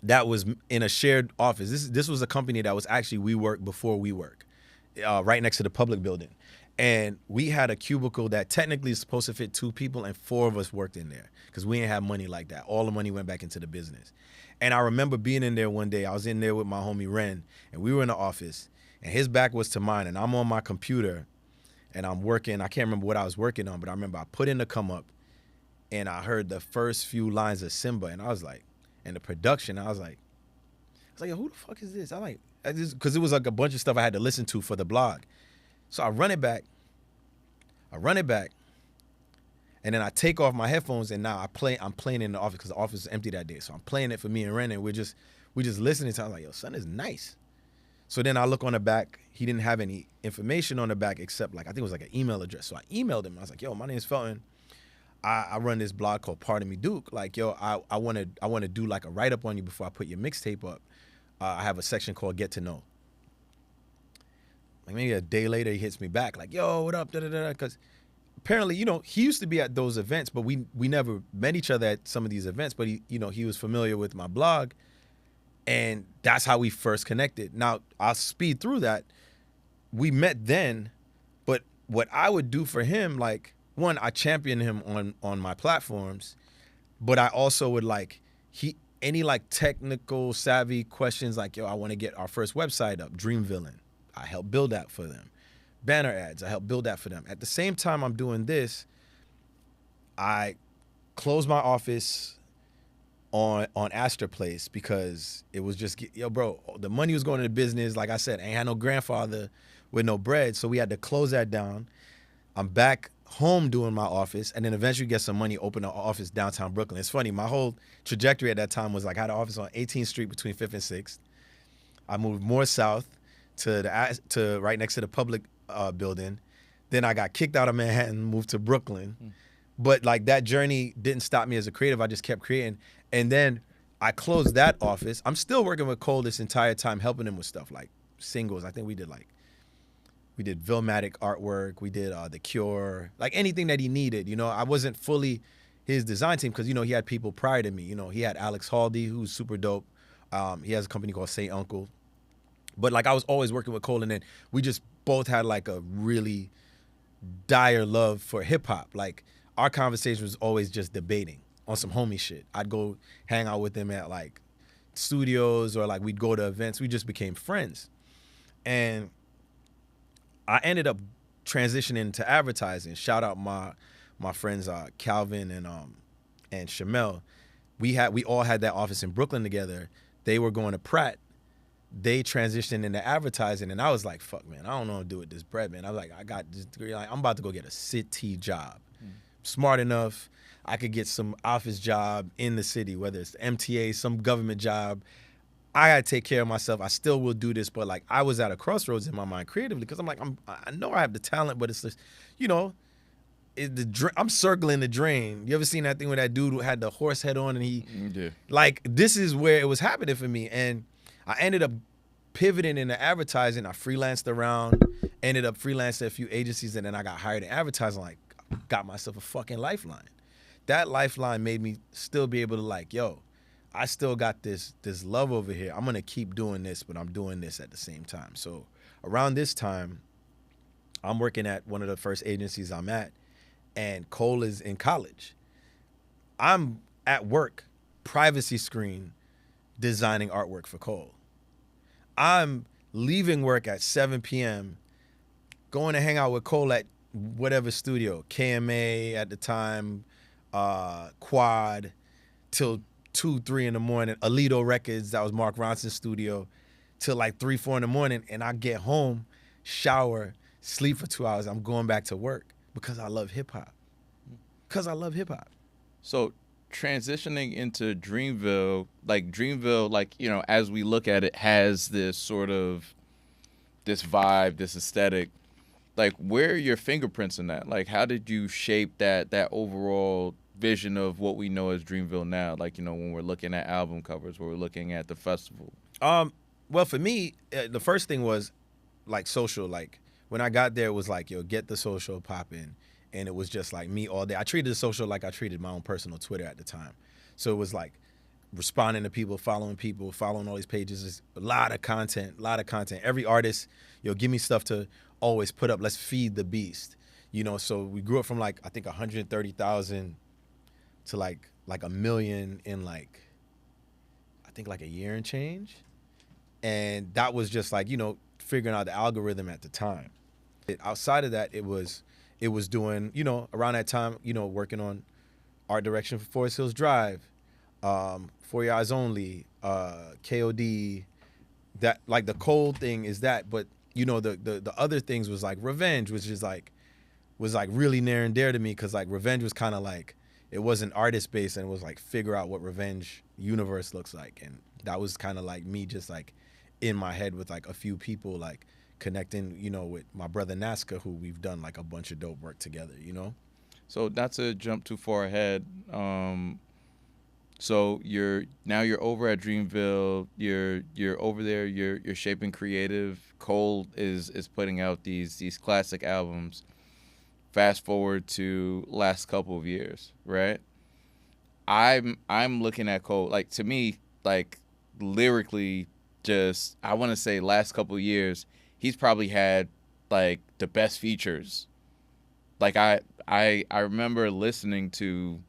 that was in a shared office. This was a company that was actually WeWork before WeWork, right next to the public building. And we had a cubicle that technically is supposed to fit 2 people, and 4 of us worked in there because we didn't have money like that. All the money went back into the business. And I remember being in there one day. I was in there with my homie Ren, and we were in the office, and his back was to mine, and I'm on my computer, and I'm working. I can't remember what I was working on, but I remember I put in the come up, and I heard the first few lines of Simba, and I was like, and the production, I was like, yo, who the fuck is this? Because it was like a bunch of stuff I had to listen to for the blog. So I run it back, and then I take off my headphones, and now I'm playing in the office because the office was empty that day. So I'm playing it for me and Ren, and we just listening to it. I was like, yo, son is nice. So then I look on the back. He didn't have any information on the back except like I think it was like an email address. So I emailed him. I was like, yo, my name is Felton. I run this blog called Pardon Me Duke. Like, yo, I want to do like a write up on you before I put your mixtape up. I have a section called Get to Know. Like maybe a day later, he hits me back like, yo, what up? Because apparently, he used to be at those events, but we never met each other at some of these events. But he was familiar with my blog, and that's how we first connected. Now I'll speed through that. We met then, but what I would do for him, like one, I champion him on my platforms, but I also would any like technical savvy questions like, yo, I want to get our first website up, Dreamville. I help build that for them. Banner ads, I help build that for them. At the same time I'm doing this, I closed my office on Astor Place because it was just, yo, bro, the money was going into business. Like I said, I ain't had no grandfather with no bread, so we had to close that down. I'm back home doing my office, and then eventually get some money, open an office downtown Brooklyn. It's funny, my whole trajectory at that time was like I had an office on 18th Street between 5th and 6th. I moved more south to right next to the public building. Then I got kicked out of Manhattan, moved to Brooklyn. But like that journey didn't stop me as a creative. I just kept creating. And then I closed that office. I'm still working with Cole this entire time, helping him with stuff like singles. I think we did Vilmatic artwork. We did The Cure, like anything that he needed. I wasn't fully his design team because, he had people prior to me. He had Alex Haldy, who's super dope. He has a company called Say Uncle. But like I was always working with Cole, and then we just both had like a really dire love for hip hop. Like our conversation was always just debating on some homie shit. I'd go hang out with him at like studios, or like we'd go to events. We just became friends. And I ended up transitioning to advertising. Shout out my friends Calvin and Shamel. We all had that office in Brooklyn together. They were going to Pratt. They transitioned into advertising, and I was like, fuck, man, I don't know what to do with this bread, man. I was like, I got this degree. Like, I'm about to go get a city job. Smart enough, I could get some office job in the city, whether it's MTA, some government job. I gotta take care of myself. I still will do this, but like I was at a crossroads in my mind creatively, because I'm like, I know I have the talent, but it's just, you know, I'm circling the drain. You ever seen that thing where that dude had the horse head on, and he, like, this is where it was happening for me. And I ended up pivoting into advertising. I freelanced around, ended up freelancing at a few agencies, and then I got hired in advertising. Like, got myself a fucking lifeline. That lifeline made me still be able to like, yo, I still got this love over here. I'm gonna keep doing this, but I'm doing this at the same time. So around this time, I'm working at one of the first agencies I'm at, and Cole is in college. I'm at work, privacy screen, designing artwork for Cole. I'm leaving work at 7 p.m., going to hang out with Cole at whatever studio, KMA at the time, Quad, till 2, 3 in the morning, Alito Records, that was Mark Ronson's studio, till like 3, 4 in the morning, and I get home, shower, sleep for 2 hours, I'm going back to work because I love hip hop. Because I love hip hop. So transitioning into Dreamville, like, you know, as we look at it, has this sort of, this vibe, this aesthetic. Like, where are your fingerprints in that? Like, how did you shape that overall vision of what we know as Dreamville now? Like, you know, when we're looking at album covers, when we're looking at the festival. Well, for me, the first thing was like social. Like when I got there, it was like, yo, get the social popping. And it was just like me all day. I treated the social like I treated my own personal Twitter at the time. So it was like responding to people, following all these pages. It's a lot of content. Every artist, yo, give me stuff to always put up. Let's feed the beast. You know, so we grew up from like, I think 130,000 to like 1 million in like, I think like a year and change. And that was just like, you know, figuring out the algorithm at the time. Outside of that, it was doing, you know, around that time, you know, working on art direction for Forest Hills Drive, For Your Eyes Only, KOD. That, like, the Cole thing is that, but you know, the other things was like Revenge, which is like, was like really near and dear to me, because like Revenge was kind of like, it wasn't artist based, and it was like figure out what Revenge universe looks like, and that was kind of like me just like in my head with like a few people, like connecting, you know, with my brother Nazca, who we've done like a bunch of dope work together, you know? So not to jump too far ahead, so you're over at Dreamville, you're over there, you're shaping creative. Cole is putting out these classic albums. Fast forward to last couple of years, right? I'm looking at Cole, like, to me, like, lyrically, just, I want to say last couple of years, he's probably had like the best features. Like I remember listening to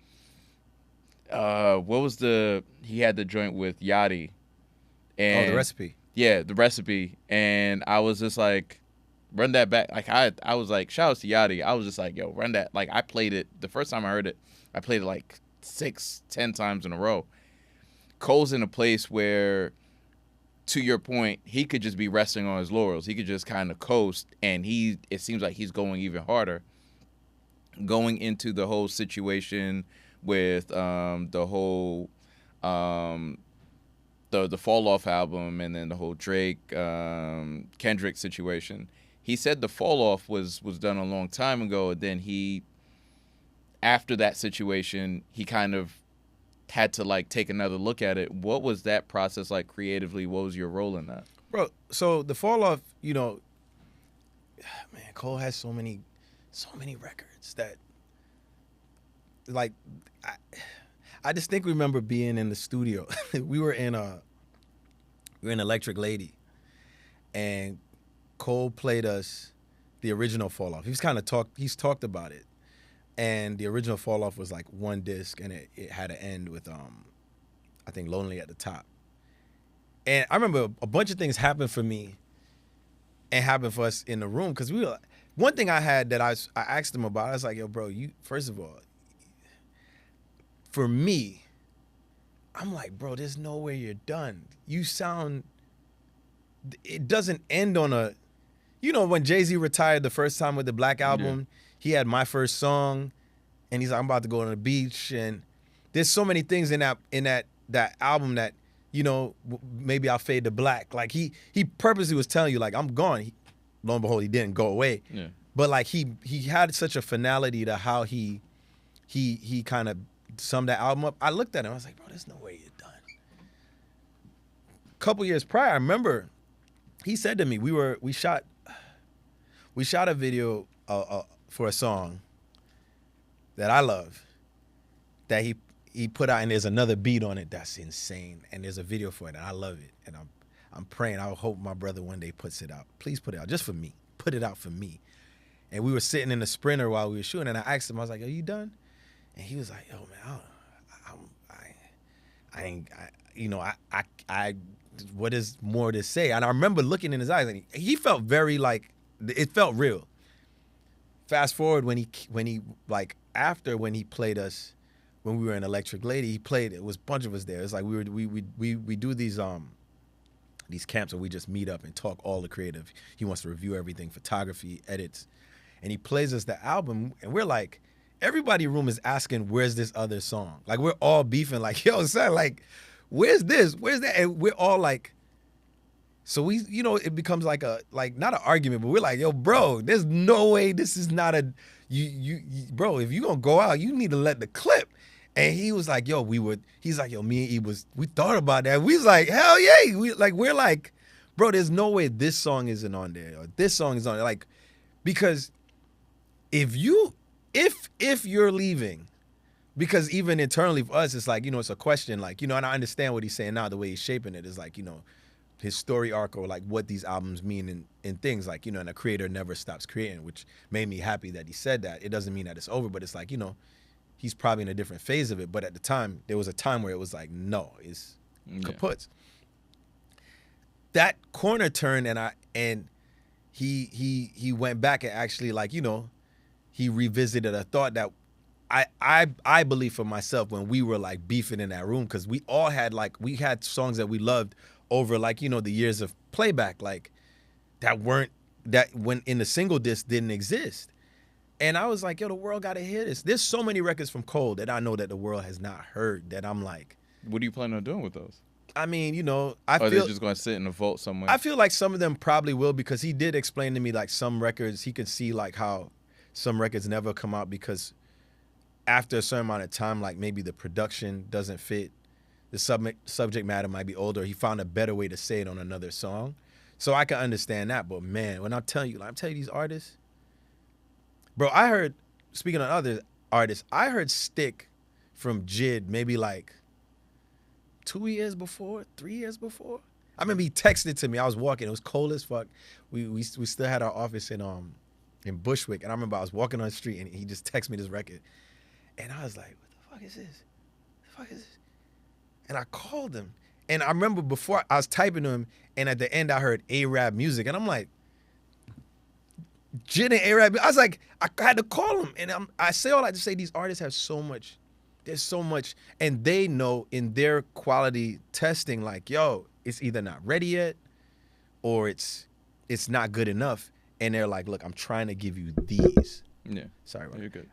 what was he had the joint with Yachty, and The Recipe. Yeah, The Recipe, and I was just like, run that back. Like I was like, shout out to Yachty. I was just like, yo, run that. Like I played it the first time I heard it. I played it like 6-10 times in a row. Cole's in a place where, to your point, he could just be resting on his laurels. He could just kind of coast, and it seems like he's going even harder. Going into the whole situation with the whole the Fall-Off album, and then the whole Drake Kendrick situation. He said the Fall-Off was done a long time ago, and then after that situation, he kind of had to like take another look at it. What was that process like creatively? What was your role in that? Bro, so the Fall-Off, you know, man, Cole has so many records that, like, I distinctly remember being in the studio. we were in Electric Lady, and Cole played us the original Fall-Off. He's talked about it. And the original Fall-Off was like one disc, and it had to end with I think Lonely at the top. And I remember a bunch of things happened for me and happened for us in the room, because one thing I had that I asked him about, I was like, yo, bro, you, first of all, for me, I'm like, bro, there's no way you're done. You sound, it doesn't end on a, when Jay-Z retired the first time with the Black Album, he had My First Song, and he's like, I'm about to go on the beach, and there's so many things in that album that, maybe I'll fade to black. Like he purposely was telling you, like, I'm gone. Lo and behold, he didn't go away. Yeah. But like he had such a finality to how he kind of summed that album up. I looked at him, I was like, bro, there's no way you're done. A couple years prior, I remember he said to me, we shot a video for a song that I love, that he put out, and there's another beat on it that's insane, and there's a video for it, and I love it, and I'm praying, I hope my brother one day puts it out. Please put it out, just for me. Put it out for me. And we were sitting in the Sprinter while we were shooting, and I asked him, I was like, are you done? And he was like, yo, man, what is more to say? And I remember looking in his eyes, and he felt very, like, it felt real. Fast forward when he played us, when we were in Electric Lady, he played, it was a bunch of us there. It's like we do these camps where we just meet up and talk all the creative. He wants to review everything, photography, edits. And he plays us the album, and we're like, everybody in the room is asking, where's this other song? Like, we're all beefing, like, yo, son, like, where's this? Where's that? And we're all like, so we, it becomes like not an argument, but we're like, yo, bro, there's no way this is not a, bro, if you gonna go out, you need to let the clip. And he was like, yo, he's like, yo, me and E we thought about that. We was like, hell yeah. We're like, bro, there's no way this song isn't on there, or this song is on there. Like, because if you're leaving, because even internally for us, it's like, it's a question, like, and I understand what he's saying now, the way he's shaping it is like, his story arc, or like what these albums mean in things like, and a creator never stops creating, which made me happy that he said that. It doesn't mean that it's over, but it's like, he's probably in a different phase of it. But at the time, there was a time where it was like, no, it's kaput. That corner turn, and he went back and actually, like, he revisited a thought that I believe for myself when we were like beefing in that room, because we all had songs that we loved over, like, the years of playback, like that when in the single disc didn't exist. And I was like, yo, the world got to hear this. There's so many records from Cole that I know that the world has not heard, that I'm like, what are you planning on doing with those? I mean, or they're just going to sit in a vault somewhere? I feel like some of them probably will, because he did explain to me, like, some records, he could see like how some records never come out because after a certain amount of time, like maybe the production doesn't fit, the subject matter might be older. He found a better way to say it on another song. So I can understand that. But man, when I'm telling you these artists, bro, I heard, speaking of other artists, I heard Stick from JID maybe like 3 years before. I remember he texted to me. I was walking. It was cold as fuck. We still had our office in Bushwick. And I remember I was walking on the street, and he just texted me this record. And I was like, what the fuck is this? And I called him. And I remember before I was typing to him, and at the end I heard A-Rap music. And I'm like, JID and A-Rap. I was like, I had to call him. And I say all that to say these artists have so much. There's so much. And they know in their quality testing, like, yo, it's either not ready yet or it's not good enough. And they're like, look, I'm trying to give you these. Yeah. Sorry about You're good.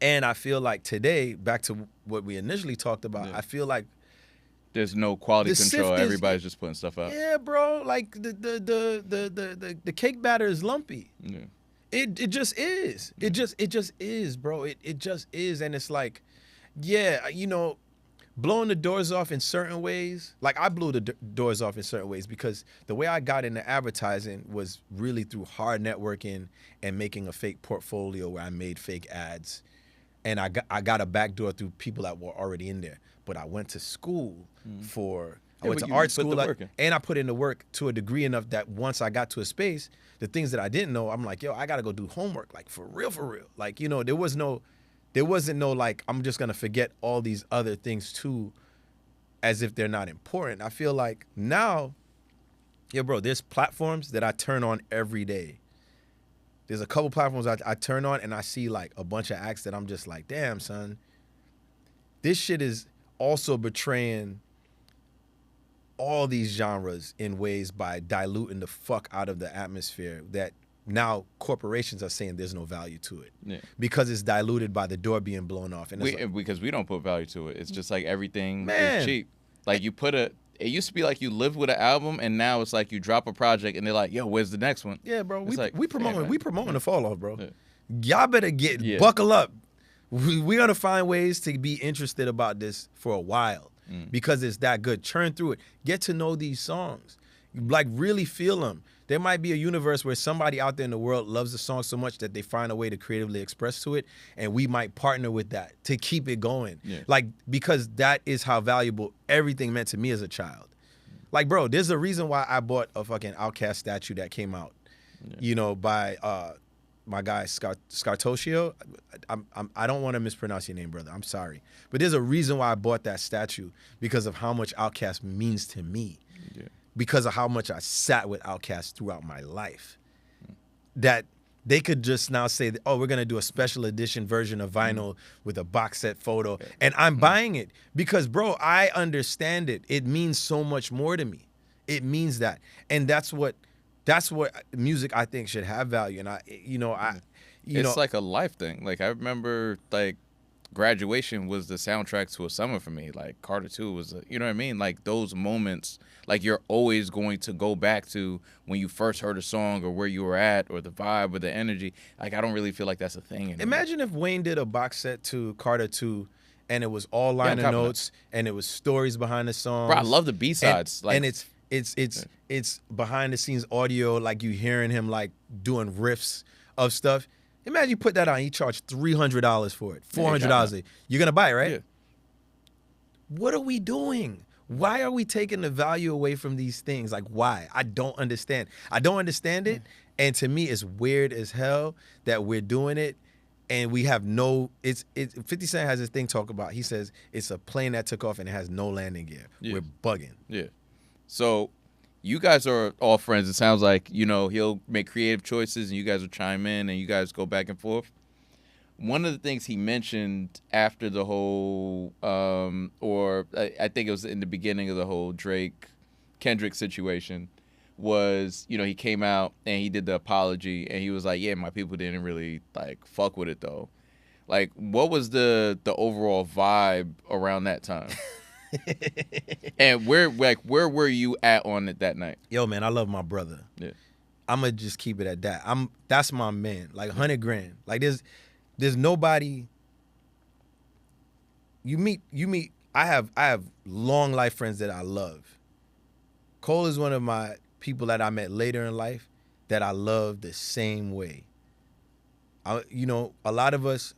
And I feel like today, back to what we initially talked about, I feel like there's no quality control. Everybody's just putting stuff out. Yeah, bro. Like the cake batter is lumpy. Yeah. It just is. It just is, bro. It just is. And it's like, yeah, blowing the doors off in certain ways. Like, I blew the doors off in certain ways because the way I got into advertising was really through hard networking and making a fake portfolio where I made fake ads. And I got a backdoor through people that were already in there. But I went to school I went to art school, and I put in the work to a degree enough that once I got to a space, the things that I didn't know, I'm like, yo, I gotta go do homework, like for real. Like, you know, there wasn't no like, I'm just gonna forget all these other things too, as if they're not important. I feel like now, yeah, bro, there's platforms that I turn on every day. There's a couple platforms I turn on and I see like a bunch of acts that I'm just like, damn, son, this shit is also betraying all these genres in ways by diluting the fuck out of the atmosphere that now corporations are saying there's no value to it because it's diluted by the door being blown off. And because we don't put value to it. It's just like everything is cheap. Like it used to be like you lived with an album, and now it's like you drop a project and they're like, yo, where's the next one? Yeah, bro. We promoting the fall-off, bro. Yeah. Y'all better buckle up. We're going to find ways to be interested about this for a while because it's that good. Churn through it. Get to know these songs. Like, really feel them. There might be a universe where somebody out there in the world loves the song so much that they find a way to creatively express to it, and we might partner with that to keep it going. Yeah. Like, because that is how valuable everything meant to me as a child. Like, bro, there's a reason why I bought a fucking Outkast statue that came out, you know, by my guy Scartoccio. I don't want to mispronounce your name, brother. I'm sorry. But there's a reason why I bought that statue, because of how much Outkast means to me. Yeah. Because of how much I sat with Outkast throughout my life. That they could just now say, oh, we're going to do a special edition version of vinyl with a box set photo. And I'm buying it because, bro, I understand it. It means so much more to me. It means that. And that's what music, I think, should have value. And it's like a life thing. Like, I remember, like, graduation was the soundtrack to a summer for me. Like, Carter 2 was, you know what I mean? Like, those moments, like, you're always going to go back to when you first heard a song or where you were at or the vibe or the energy. Like, I don't really feel like that's a thing anymore. Imagine if Wayne did a box set to Carter 2 and it was all liner notes and it was stories behind the songs. Bro, I love the B-sides. And it's behind the scenes audio, like you hearing him like doing riffs of stuff. Imagine you put that on, you charge $300 for it, $400. You're going to buy it, right? Yeah. What are we doing? Why are we taking the value away from these things? Like, why? I don't understand. I don't understand it. And to me, it's weird as hell that we're doing it. And we have 50 Cent has this thing talk about, he says, it's a plane that took off and it has no landing gear. Yeah. We're bugging. Yeah. So you guys are all friends. It sounds like, you know, he'll make creative choices and you guys will chime in and you guys go back and forth. One of the things he mentioned after the whole, I think it was in the beginning of the whole Drake Kendrick situation, was, you know, he came out and he did the apology and he was like, yeah, my people didn't really like fuck with it though. Like, what was the overall vibe around that time? And where were you at on it that night? Yo, man, I love my brother. Yeah, I'ma just keep it at that. That's my man. Like, $100,000. Like, there's nobody. You meet. I have long life friends that I love. Cole is one of my people that I met later in life that I love the same way. A lot of us,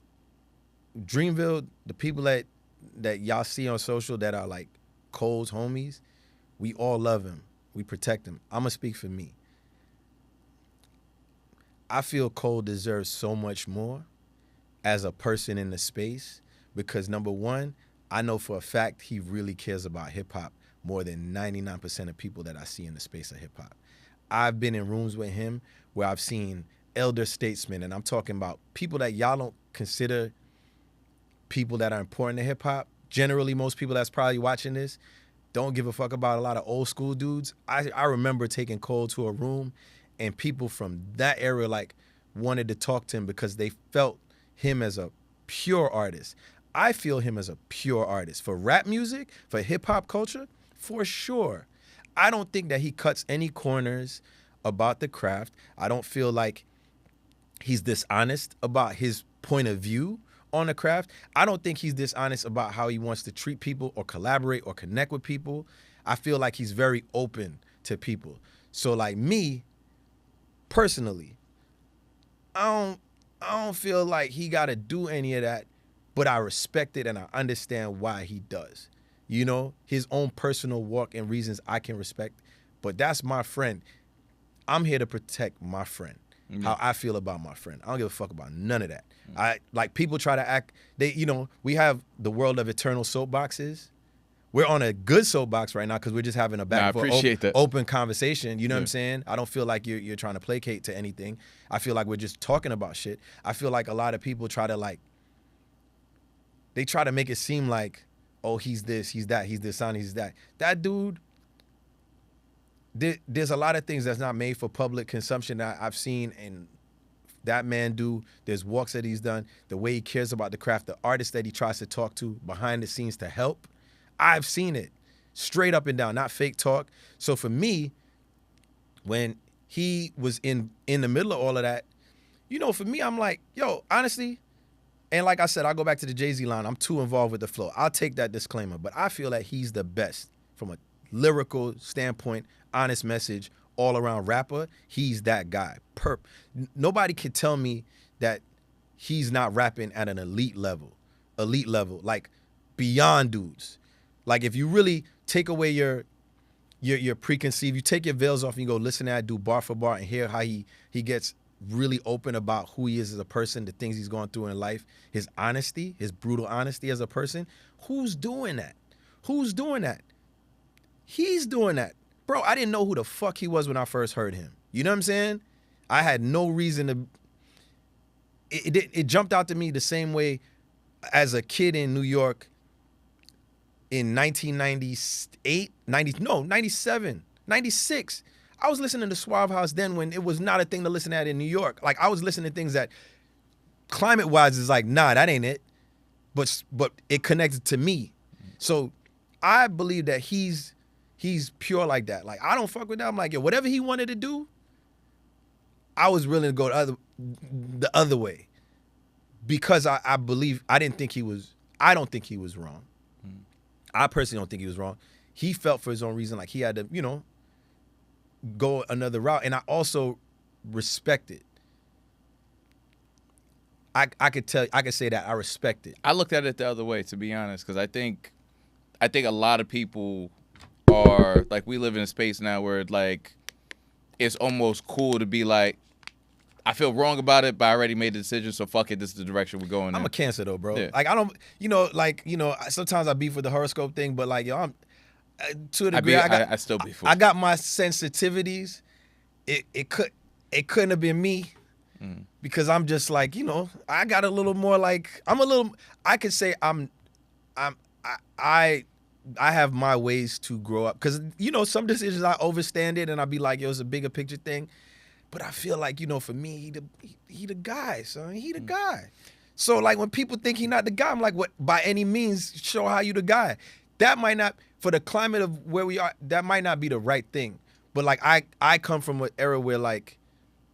Dreamville, the people that y'all see on social that are like Cole's homies, we all love him. We protect him. I'm going to speak for me. I feel Cole deserves so much more as a person in the space because, number one, I know for a fact he really cares about hip-hop more than 99% of people that I see in the space of hip-hop. I've been in rooms with him where I've seen elder statesmen, and I'm talking about people that y'all don't consider people that are important to hip-hop. Generally, most people that's probably watching this don't give a fuck about a lot of old school dudes. I remember taking Cole to a room and people from that era like wanted to talk to him because they felt him as a pure artist. I feel him as a pure artist. For rap music, for hip-hop culture, for sure. I don't think that he cuts any corners about the craft. I don't feel like he's dishonest about his point of view on the craft. I don't think he's dishonest about how he wants to treat people or collaborate or connect with people. I feel like he's very open to people. So like me, personally, I don't feel like he got to do any of that, but I respect it and I understand why he does. you know, his own personal walk and reasons I can respect. But that's my friend. I'm here to protect my friend. How I feel about my friend. I don't give a fuck about none of that. I like people try to act, we have the world of eternal soapboxes. We're on a good soapbox right now because we're just having a back and forth open conversation. You know what I'm saying? I don't feel like you're trying to placate to anything. I feel like we're just talking about shit. I feel like a lot of people try to they try to make it seem like, oh, he's this, he's that, he's this son, he's that. That dude, there's a lot of things that's not made for public consumption that I've seen and that man do. There's walks that he's done, the way he cares about the craft, the artists that he tries to talk to behind the scenes to help. I've seen it straight up and down, not fake talk. So for me, when he was in the middle of all of that, you know, for me, I'm like, yo, honestly, and like I said, I'll go back to the Jay-Z line, I'm too involved with the flow. I'll take that disclaimer, but I feel that he's the best from a lyrical standpoint, honest message, all-around rapper. He's that guy. Nobody can tell me that he's not rapping at an elite level, like beyond dudes. Like if you really take away your preconceived, you take your veils off and you go listen to that dude bar for bar and hear how he gets really open about who he is as a person, the things he's going through in life, his honesty, his brutal honesty as a person. Who's doing that? Who's doing that? He's doing that. Bro, I didn't know who the fuck he was when I first heard him. You know what I'm saying? I had no reason to... It jumped out to me the same way as a kid in New York in 1998, 97, 96. I was listening to Suave House then when it was not a thing to listen at in New York. Like, I was listening to things that climate-wise is like, nah, that ain't it. But it connected to me. So I believe that he's pure like that. Like, I don't fuck with that. I'm like, yo, whatever he wanted to do, I was willing to go the other way. Because I believe, I don't think he was wrong. I personally don't think he was wrong. He felt for his own reason like he had to, you know, go another route. And I also respect it. I could say that I respect it. I looked at it the other way, to be honest, because I think a lot of people are, like, we live in a space now where, like, it's almost cool to be like, I feel wrong about it, but I already made the decision, so fuck it, this is the direction we're going in. I'm a Cancer, though, bro. Yeah. Like, I don't, sometimes I beef with the horoscope thing, but, like, yo, I'm, to a degree, I still beef with I got my sensitivities. It couldn't have been me because I'm just like, you know, I got a little more, like, I could say I have my ways to grow up because, you know, some decisions I overstand it and I'll be like, yo, it's a bigger picture thing. But I feel like, you know, for me, he the guy, son. He the guy. So, like, when people think he not the guy, I'm like, what? By any means, show how you the guy. That might not, for the climate of where we are, that might not be the right thing. But, like, I come from an era where, like,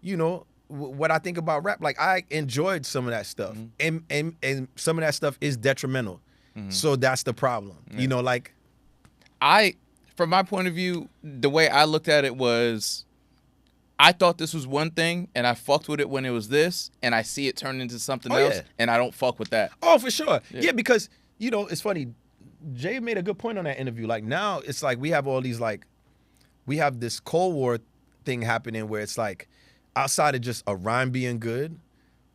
you know, what I think about rap, like, I enjoyed some of that stuff. And some of that stuff is detrimental. So that's the problem. Yeah. You know, like. From my point of view, the way I looked at it was, I thought this was one thing, and I fucked with it when it was this, and I see it turn into something else, and I don't fuck with that. Oh, for sure. Yeah, because, you know, it's funny. Jay made a good point on that interview. Like, now it's like we have all these, like, we have this Cold War thing happening where it's like, outside of just a rhyme being good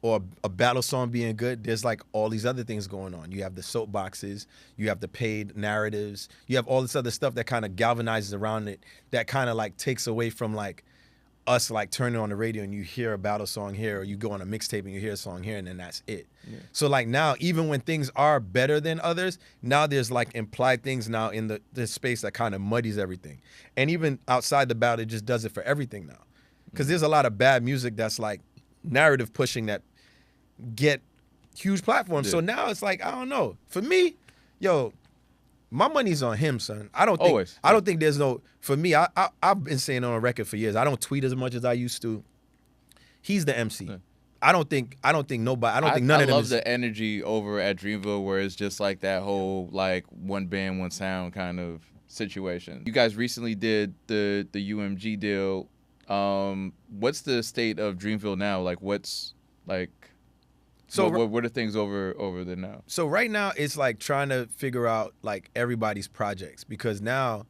or a battle song being good, there's, like, all these other things going on. You have the soapboxes, you have the paid narratives, you have all this other stuff that kind of galvanizes around it that kind of, like, takes away from, like, us, like, turning on the radio and you hear a battle song here, or you go on a mixtape and you hear a song here, and then that's it. Yeah. So, like, now, even when things are better than others, now there's, like, implied things now in the space that kind of muddies everything. And even outside the battle, it just does it for everything now. Because there's a lot of bad music that's, like, narrative pushing that get huge platforms. Yeah. So now it's like, I don't know. For me, yo, my money's on him, son. I don't think there's no, for me, I've been saying on a record for years, I don't tweet as much as I used to. He's the MC. Yeah. I don't think none of them I love the energy over at Dreamville where it's just like that whole, like, one band, one sound kind of situation. You guys recently did the UMG deal. What's the state of Dreamville now? Like, what's, like... So what are things over there now? So right now it's like trying to figure out like everybody's projects, because now,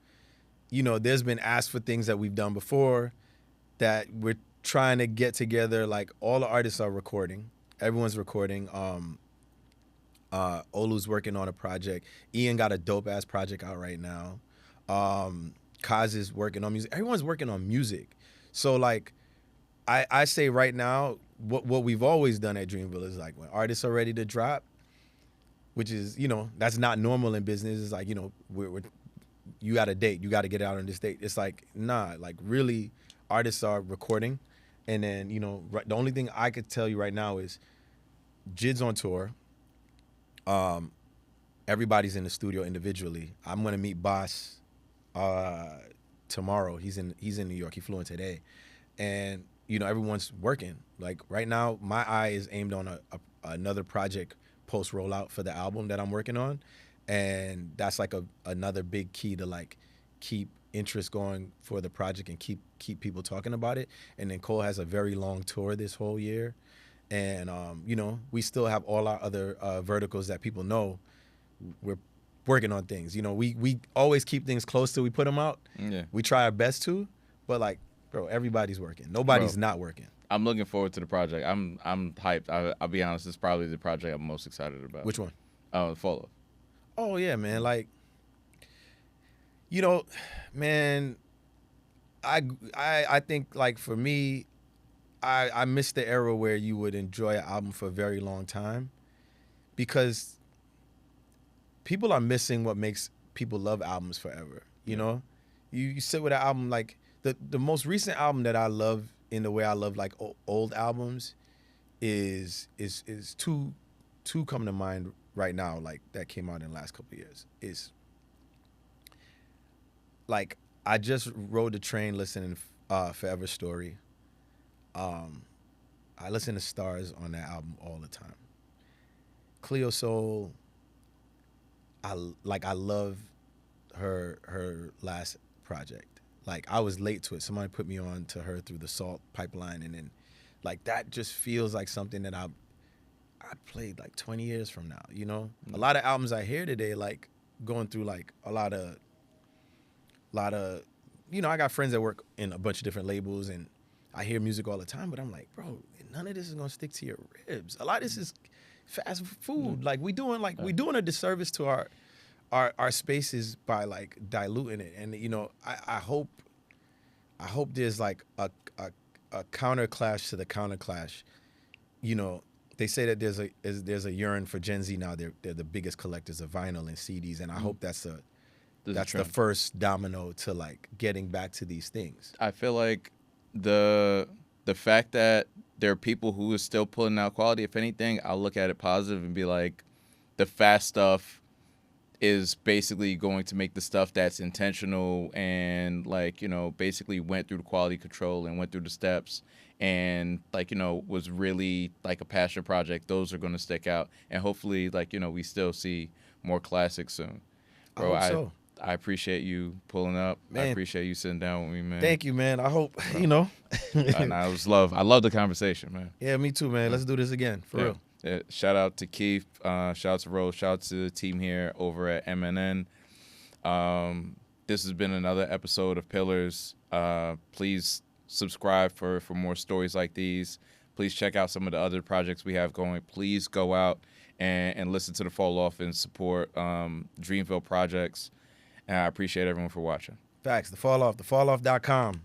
you know, there's been asked for things that we've done before that we're trying to get together. Like all the artists are recording. Everyone's recording. Olu's working on a project. Ian got a dope ass project out right now. Kaz is working on music. Everyone's working on music. So like I say right now, what we've always done at Dreamville is like when artists are ready to drop, which is, you know, that's not normal in business. It's like, you know, you got a date, you got to get out on this date. It's like, nah, like really artists are recording. And then, you know, the only thing I could tell you right now is Jid's on tour. Everybody's in the studio individually. I'm going to meet Boss tomorrow. He's in New York. He flew in today. And, you know, everyone's working. Like right now, my eye is aimed on another project post rollout for the album that I'm working on. And that's like another big key to like keep interest going for the project and keep people talking about it. And then Cole has a very long tour this whole year. And, you know, we still have all our other verticals that people know. We're working on things. You know, we always keep things close till we put them out. Yeah. We try our best to, but like, bro, everybody's working. Nobody's not working. I'm looking forward to the project. I'm hyped. I'll be honest, it's probably the project I'm most excited about. Which one? The Fall-Off. Oh, yeah, man. Like, you know, man, I think, like, for me, I missed the era where you would enjoy an album for a very long time, because people are missing what makes people love albums forever, you know? You sit with an album, like, the most recent album that I love in the way I love, like, old albums is two come to mind right now, like, that came out in the last couple of years. Is like, I just rode the train listening Forever Story. I listen to Stars on that album all the time. Cleo Soul, I love her last project. Like, I was late to it. Somebody put me on to her through the Salt pipeline, and then, like, that just feels like something that I played like 20 years from now, you know? A lot of albums I hear today, like, going through, like, a lot of, you know, I got friends that work in a bunch of different labels, and I hear music all the time, but I'm like, bro, none of this is gonna stick to your ribs. A lot of this is fast food. Like, we doing a disservice to our spaces by like diluting it. And, you know, I hope there's like a counter clash to the counter clash. You know, they say that there's a yearn for Gen Z now. They're the biggest collectors of vinyl and CDs, and I hope that's the first domino to like getting back to these things. I feel like the fact that there are people who are still pulling out quality, if anything, I'll look at it positive and be like, the fast stuff is basically going to make the stuff that's intentional and, like, you know, basically went through the quality control and went through the steps and, like, you know, was really like a passion project. Those are going to stick out, and hopefully, like, you know, we still see more classics soon. Bro, I hope so. I appreciate you pulling up. Man. I appreciate you sitting down with me, man. Thank you, man. I hope, you know. I love the conversation, man. Yeah, me too, man. Let's do this again, for real. Yeah. Shout out to Keith. Shout out to Rose. Shout out to the team here over at MNN. This has been another episode of Pillars. Please subscribe for more stories like these. Please check out some of the other projects we have going. Please go out and listen to The Fall-Off and support Dreamville projects. And I appreciate everyone for watching. Facts. The Fall-Off. TheFalloff.com.